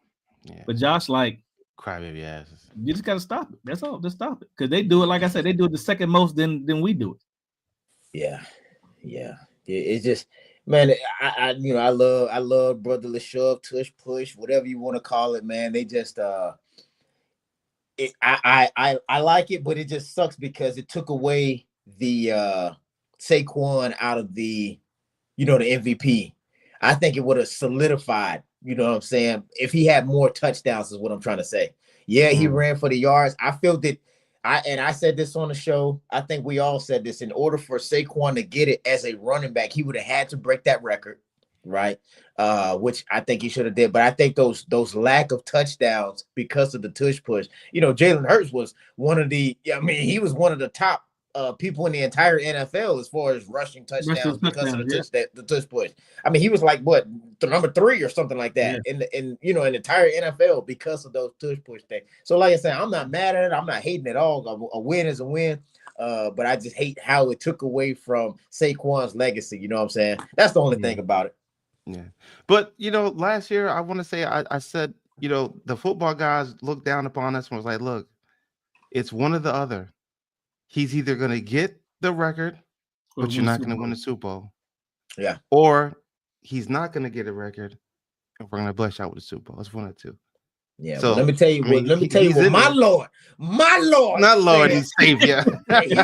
Yeah. But Josh, crybaby asses. You just got to stop it. That's all. Just stop it. Because they do it, like I said, they do it the second most than we do it. Yeah. It's just, Man, I love brotherly shove, tush push, whatever you want to call it, man. They just I like it, but it just sucks because it took away the Saquon out of the the MVP. I think it would have solidified, you know what I'm saying, if he had more touchdowns, is what I'm trying to say. Yeah, he ran for the yards. I feel that I said this on the show. I think we all said this. In order for Saquon to get it as a running back, he would have had to break that record, right? Which I think he should have did. But I think those lack of touchdowns because of the tush push. Jalen Hurts was one of the. I mean, he was one of the top people in the entire NFL as far as rushing touchdowns because of the tush push. I mean, he was like what, number 3 or something like that in the entire NFL because of those tush push things. So like I said, I'm not mad at it. I'm not hating at all. A win is a win. But I just hate how it took away from Saquon's legacy. You know what I'm saying? That's the only thing about it. Yeah. But last year I want to say I said, the football guys looked down upon us and was like, look, it's one or the other. He's either going to get the record, but you're not going to win the Super Bowl. Yeah. Or he's not going to get a record, and we're going to bust out with the Super Bowl. It's one or two. Yeah. So let me tell you what my Lord, not Lord, he's Savior. he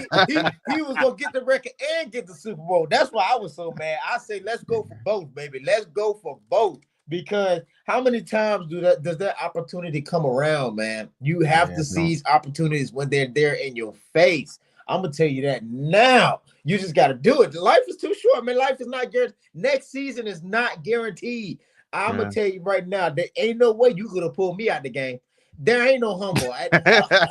was going to get the record and get the Super Bowl. That's why I was so mad. I say, let's go for both, baby. Let's go for both. Because how many times does that opportunity come around, man? You have to seize opportunities when they're there in your face. I'm gonna tell you that now. You just got to do it. Life is too short, man. Life is not guaranteed. Next season is not guaranteed. I'm gonna tell you right now, there ain't no way you could have pulled me out the game. There ain't no humble.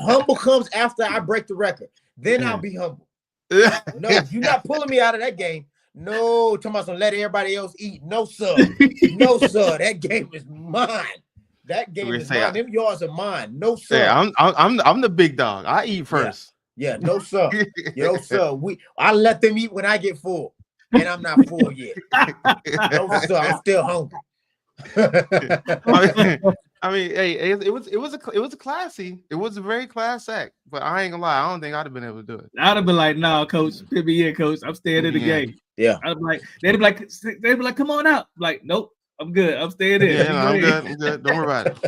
Humble comes after I break the record. Then I'll be humble. No, you're not pulling me out of that game. No, talking about let everybody else eat. No, sir. No, sir. That game is mine. That game is mine. Them yards are mine. No, sir. Yeah, I'm the big dog. I eat first. Yeah, no, sir. No, sir. I let them eat when I get full, and I'm not full yet. No, sir. I'm still hungry. I mean, hey, it was classy. It was a very class act, but I ain't gonna lie, I don't think I'd have been able to do it. I'd have been like, "No, coach, put me in, coach. I'm staying in the game." Yeah, I'd be like, they'd be like, "Come on out." I'm like, nope, I'm good. I'm staying in. Yeah, I'm good. Don't worry about it.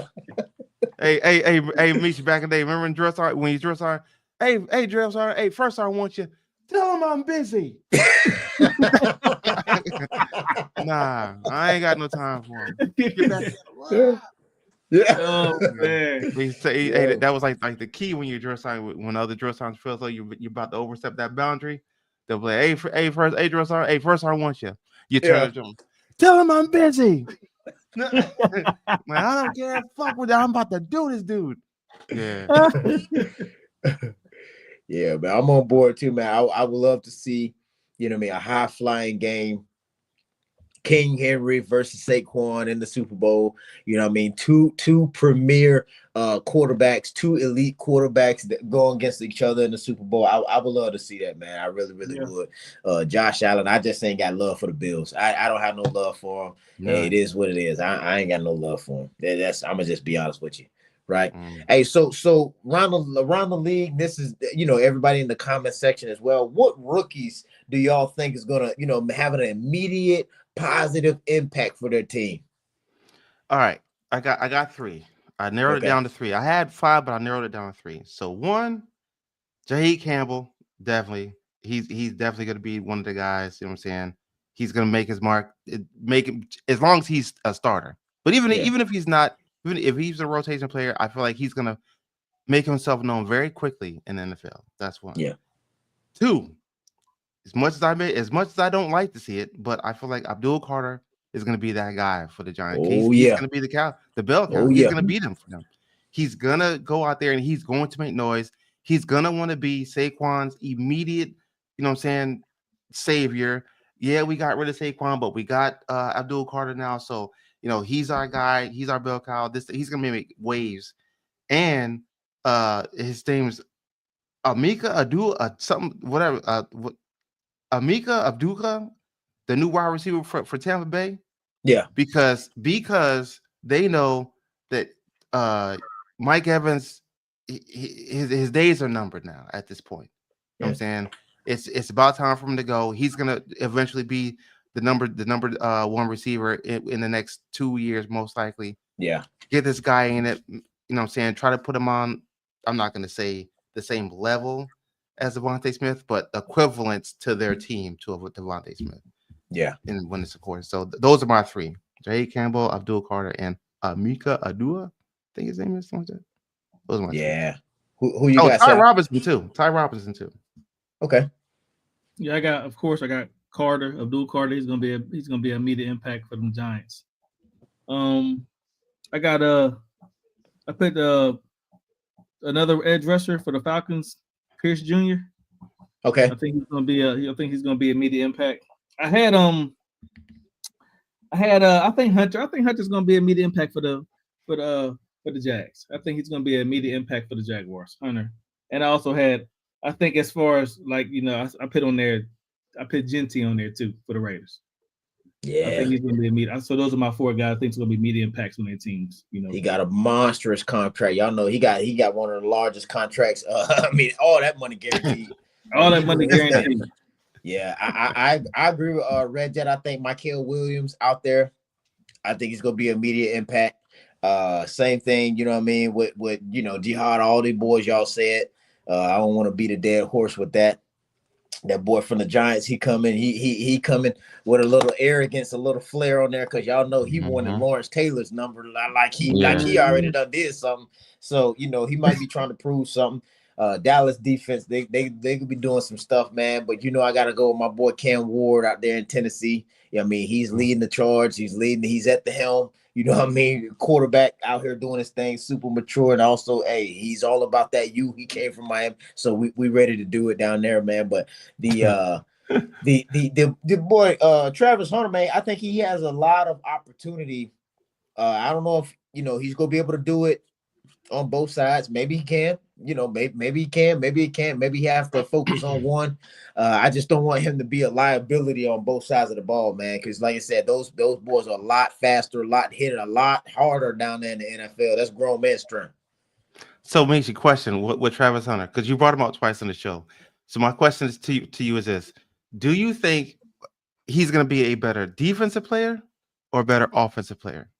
Hey, Misha, back in the day, remember when you dress hard? Hey, Drill Sergeant. Hey, first I want you. Tell him I'm busy. Nah, I ain't got no time for him. Yeah. Oh man. That was like the key when you drill sergeant. When other drill sergeants feel so you're about to overstep that boundary, they'll be like, hey, drill sergeant. Hey, first I want you. You turn to him. Tell him I'm busy. Man, I don't care. Fuck with that. I'm about to do this, dude. Yeah. Yeah, but I'm on board too, man. I would love to see, a high flying game. King Henry versus Saquon in the Super Bowl. You know what I mean? Two premier quarterbacks, two elite quarterbacks that go against each other in the Super Bowl. I would love to see that, man. I really would. Josh Allen, I just ain't got love for the Bills. I don't have no love for him. No. Hey, it is what it is. I ain't got no love for him. I'm gonna just be honest with you. Right. Hey, so around the league, this is everybody in the comment section as well. What rookies do y'all think is gonna have an immediate positive impact for their team? All right, I got 3. I narrowed it down to 3. I had 5, but I narrowed it down to 3. So 1, Jaheed Campbell, definitely. He's definitely going to be one of the guys. You know what I'm saying? He's going to make his mark. Make him as long as he's a starter. But even if he's not, even if he's a rotation player, I feel like he's going to make himself known very quickly in the NFL. That's 1. Yeah. 2. As much as I don't like to see it, but I feel like Abdul Carter is going to be that guy for the Giants. He's going to be the bell cow. He's going to beat him for them. He's going to go out there and he's going to make noise. He's going to want to be Saquon's immediate, savior. Yeah, we got rid of Saquon, but we got Abdul Carter now. So, he's our guy. He's our bell cow. He's going to make waves. And his name's Amika Abdullah, the new wide receiver for Tampa Bay. Yeah, because they know that Mike Evans, his days are numbered now at this point. You know what I'm saying? It's about time for him to go. He's gonna eventually be the number one receiver in the next 2 years, most likely. Yeah. Get this guy in it. You know what I'm saying? Try to put him on. I'm not going to say the same level as Devontae Smith, but equivalent to their team to Devontae Smith. Yeah. And when it's of course. So those are my three: Jay Campbell, Abdul Carter, and Mika Adua. I think his name is something like that. Those are my three. Who you got? Ty Robinson too. Ty Robinson too. Okay. Yeah, I got Carter, Abdul Carter. He's gonna be an immediate impact for them Giants. I got I picked another edge rusher for the Falcons, Pierce Jr. Okay. I think he's gonna be immediate impact. I think Hunter. I think Hunter's gonna be immediate impact for the Jags. I think he's gonna be an immediate impact for the Jaguars, Hunter. And I also had, I think as far as like, I put Genty on there too for the Raiders. Yeah. I think he's gonna be immediate. So those are my four guys I think is gonna be immediate impacts on their teams. He got a monstrous contract. Y'all know he got one of the largest contracts. I mean, all that money guaranteed. All that money guaranteed. Yeah, I agree with Red Jet. I think Mykel Williams out there. I think he's gonna be immediate impact. Same thing, you know what I mean, with Jihad, all the boys y'all said. I don't want to beat a dead horse with that. That boy from the Giants, he coming with a little arrogance, a little flair on there, because y'all know he wanted Lawrence Taylor's number, like he already done did something. So he might be trying to prove something. Dallas defense, they could be doing some stuff, man. But I gotta go with my boy Cam Ward out there in Tennessee. I mean, he's leading the charge. He's at the helm. You know what I mean? Quarterback out here doing his thing, super mature, and also, hey, he's all about that U. He came from Miami, so we ready to do it down there, man. But the boy Travis Hunter, man, I think he has a lot of opportunity. I don't know if he's gonna be able to do it on both sides. Maybe he can. Maybe he can. Maybe he can't. Maybe he has to focus on one. I just don't want him to be a liability on both sides of the ball, man. Because, like I said, those boys are a lot faster, a lot hitting, a lot harder down there in the NFL. That's grown man strength. So it makes you question what Travis Hunter, because you brought him up twice on the show. So my question is to you is this: do you think he's going to be a better defensive player or better offensive player?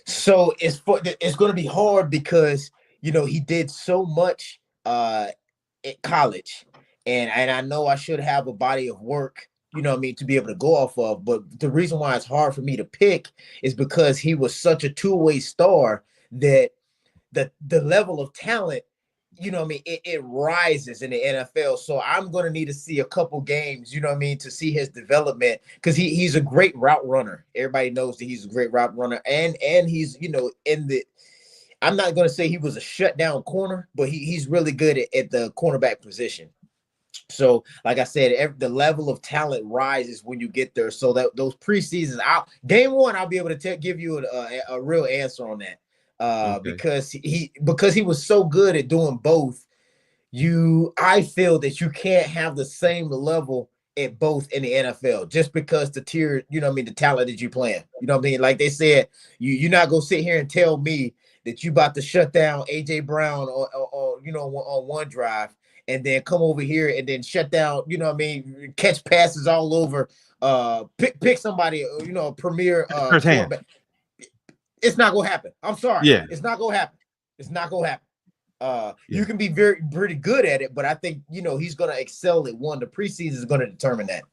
So it's going to be hard because he did so much at college, and I know I should have a body of work, to be able to go off of. But the reason why it's hard for me to pick is because he was such a two-way star that the level of talent, it rises in the NFL. So I'm going to need to see a couple games, to see his development, because he's a great route runner. Everybody knows that he's a great route runner, and he's, I'm not going to say he was a shutdown corner, but he's really good at the cornerback position. So, like I said, the level of talent rises when you get there. So that those preseasons, game one, I'll be able to give you a real answer on that. Because he was so good at doing both. I feel that you can't have the same level at both in the NFL just because the tier, the talent that you playing. Like they said, you're not gonna sit here and tell me that you about to shut down AJ Brown or on one drive and then come over here and then shut down, catch passes all over, pick somebody, a premier quarterback. It's not gonna happen. I'm sorry. Yeah, it's not gonna happen. It's not gonna happen. You can be pretty good at it, but I think he's gonna excel at one. The preseason is gonna determine that.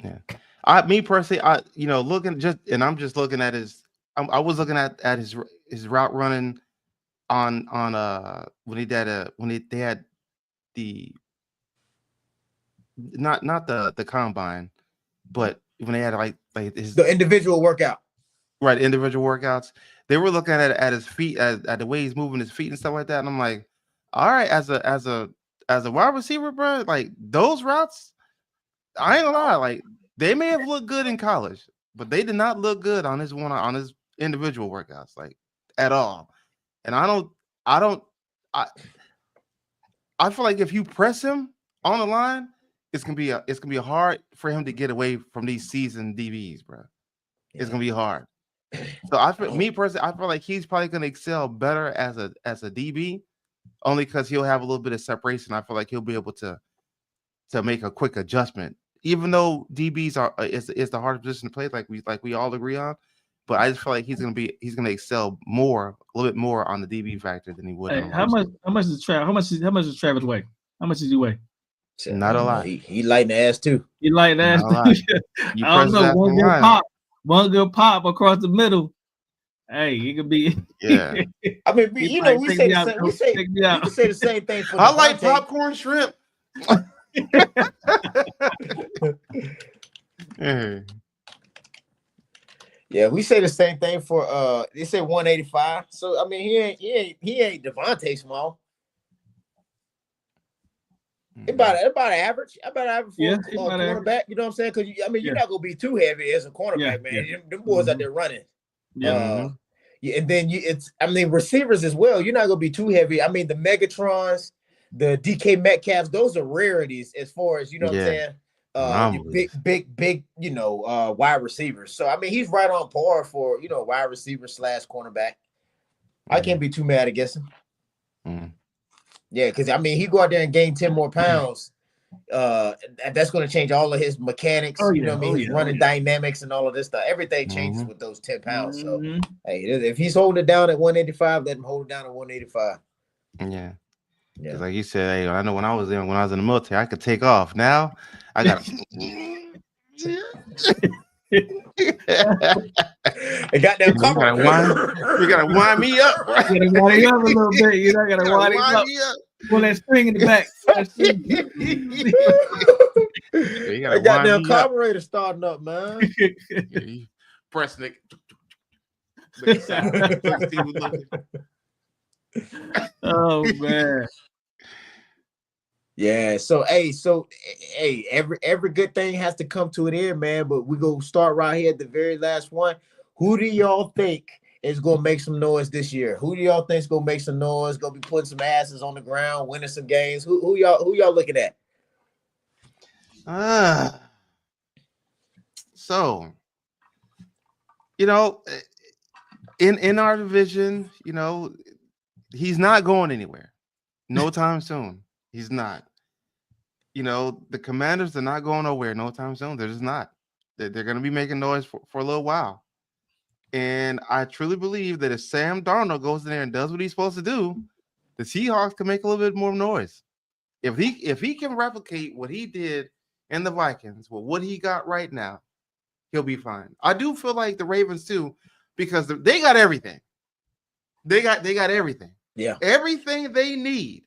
Yeah, me personally, I'm just looking at his. I was looking at his route running on when they had the not the combine, but when they had like the individual workout. Right, individual workouts. They were looking at his feet, at the way he's moving his feet and stuff like that. And I'm like, all right, as a wide receiver, bro, like those routes, I ain't gonna lie, like they may have looked good in college, but they did not look good on his individual workouts, like at all. And I feel like if you press him on the line, it's gonna be hard for him to get away from these seasoned DBs, bro. It's gonna be hard. So me personally, I feel like he's probably going to excel better as a DB, only because he'll have a little bit of separation. I feel like he'll be able to make a quick adjustment even though DBs is the hardest position to play, like we all agree on. But I just feel like he's gonna excel more, a little bit more on the DB factor than he would. Hey, how much is Travis? How much does Travis weigh? How much does he weigh? Not a lot. He light the ass too. He light the ass too. I don't know. One good pop across the middle. Hey, it could be. Yeah. I mean, you can say the same thing for. I like popcorn shrimp. Yeah, we say the same thing for they say 185. So I mean, he ain't Devontae Small. About average. About average for a cornerback. You know what I'm saying? Because you're not gonna be too heavy as a cornerback, man. Yeah. Them boys out there running. Yeah. And then receivers as well. You're not gonna be too heavy. I mean, the Megatrons, the DK Metcalfs, those are rarities as far as what I'm saying. Big, wide receivers. So I mean, he's right on par for wide receiver / cornerback. I can't be too mad against him. Mm. Yeah, because he go out there and gain 10 more pounds. That's going to change all of his mechanics. His running dynamics and all of this stuff. Everything changes with those 10 pounds. So hey, if he's holding it down at 185, let him hold it down at 185. Yeah. Because like you said, hey, I know when I was in the military, I could take off. Now I got It got that cover. You gotta wind me up. Right? You gotta wind me up a little bit. You know, gotta wind me up. Pull that string in the back. I got that carburetor starting up, man. Pressing it. Oh man. Yeah, so every good thing has to come to an end, man. But we gonna start right here at the very last one. Who do y'all think is gonna make some noise this year? Who do y'all think is gonna make some noise? Gonna be putting some asses on the ground, winning some games? Who y'all looking at? So in our division, he's not going anywhere. No time soon. He's not. The Commanders are not going nowhere no time soon. They're just not. They're going to be making noise for a little while. And I truly believe that if Sam Darnold goes in there and does what he's supposed to do, the Seahawks can make a little bit more noise. If he can replicate what he did in the Vikings with what he got right now, he'll be fine. I do feel like the Ravens too, because they got everything. They got everything. Yeah. Everything they need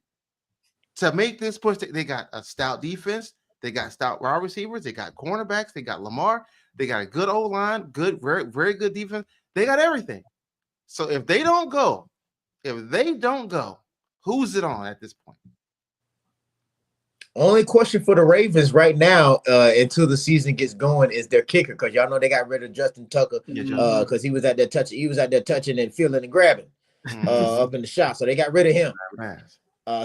to make this push. They got a stout defense. They got stout wide receivers. They got cornerbacks. They got Lamar. They got a good O-line, good, very, very good defense. They got everything. So if they don't go, who's it on at this point? Only question for the Ravens right now, until the season gets going, is their kicker, because y'all know they got rid of Justin Tucker because he was out there touching. He was out there touching and feeling and grabbing up in the shot. So they got rid of him.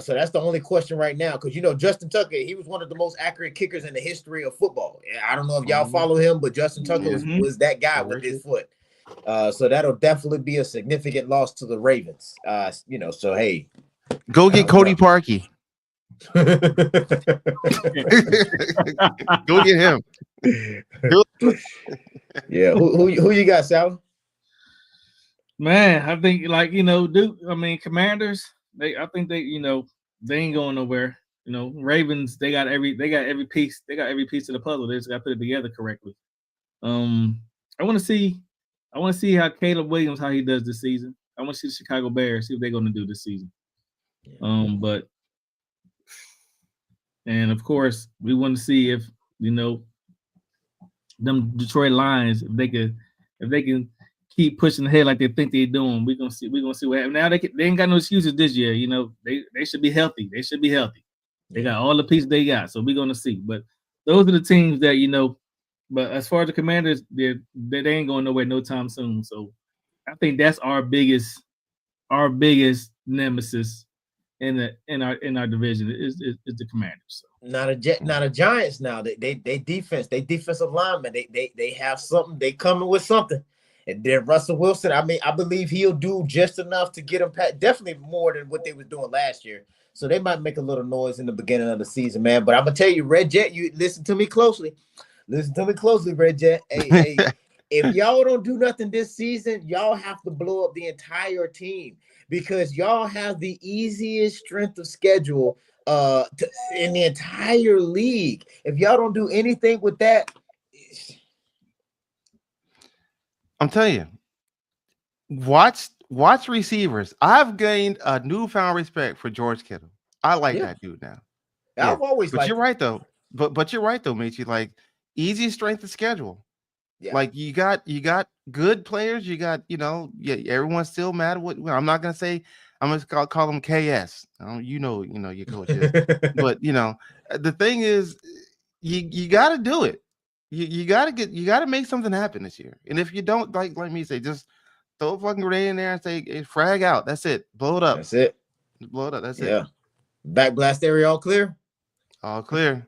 So that's the only question right now, because Justin Tucker, he was one of the most accurate kickers in the history of football. I don't know if y'all follow him, but Justin Tucker was that guy with his foot. So that'll definitely be a significant loss to the Ravens. So hey, go get Cody Parkey. Go get him. Yeah, who you got, Sal? Man, I think Commanders. I think they ain't going nowhere. Ravens, they got every piece. They got every piece of the puzzle. They just got to put it together correctly. I want to see how Caleb Williams, how he does this season. I want to see the Chicago Bears, see what they're going to do this season. And of course, we want to see if them Detroit Lions, if they can keep pushing ahead like they think they're doing. We're gonna see what happens. Now they ain't got no excuses this year. They should be healthy. They should be healthy. They got all the pieces they got, so we're gonna see. But those are the teams that But as far as the Commanders, they ain't going nowhere no time soon. So I think that's our biggest nemesis in our division is the Commanders. So. Not a Giants now. They defensive linemen. They have something. They coming with something. And then Russell Wilson, I mean, I believe he'll do just enough to get him definitely more than what they was doing last year. So they might make a little noise in the beginning of the season, man. But I'm gonna tell you, Red Jet, you listen to me closely. Listen to me closely, Red Jet. Hey, if y'all don't do nothing this season, y'all have to blow up the entire team because y'all have the easiest strength of schedule in the entire league. If y'all don't do anything with that, I'm telling you, watch receivers. I've gained a newfound respect for George Kittle. I like that dude now. I've always liked you're right though. But you're right though, Michi. Like easy strength of schedule. Yeah. Like you got good players. You got everyone's still mad. I'm not gonna say I'm gonna call them KS. You know your coaches. But the thing is, you got to do it. You got to make something happen this year. And if you don't, like me say, just throw a fucking grenade in there and say, hey, frag out. That's it. Blow it up. That's it. Blow it up. That's it. Yeah. Back blast area all clear. All clear.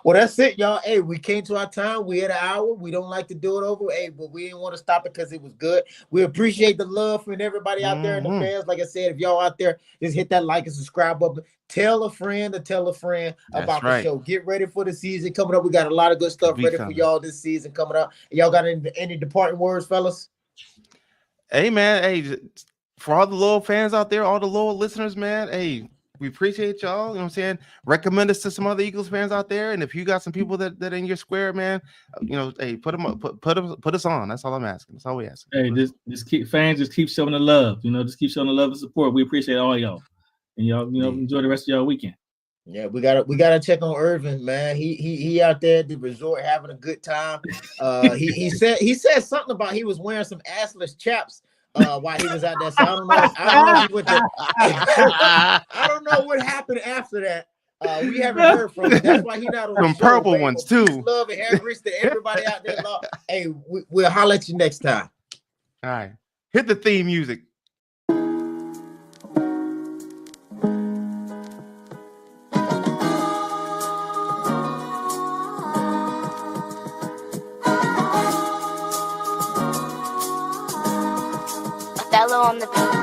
Well, that's it, y'all. Hey, we came to our time. We had an hour. We don't like to do it over. Hey, but we didn't want to stop it because it was good. We appreciate the love from everybody out there and the fans. Like I said, if y'all out there, just hit that like and subscribe button. Tell a friend about the show. Get ready for the season coming up. We got a lot of good stuff ready for y'all this season coming up. Y'all got any departing words, fellas? Hey, man. Hey, for all the loyal fans out there, all the loyal listeners, man. Hey, we appreciate y'all. You know what I'm saying? Recommend us to some other Eagles fans out there. And if you got some people that in your square, man, hey, put them up, put us on. That's all I'm asking. That's all we ask. Hey, just keep showing the love. Just keep showing the love and support. We appreciate all y'all. And y'all, enjoy the rest of y'all weekend. Yeah, we gotta check on Irvin, man. He out there at the resort having a good time. He said something about he was wearing some assless chaps while he was out there. So I don't know if he went to, I don't know what happened after that. We haven't heard from him. That's why he's not on some purple ones too. Love and hair grease to everybody out there. Hey, we'll holler at you next time. All right, hit the theme music. On the beat.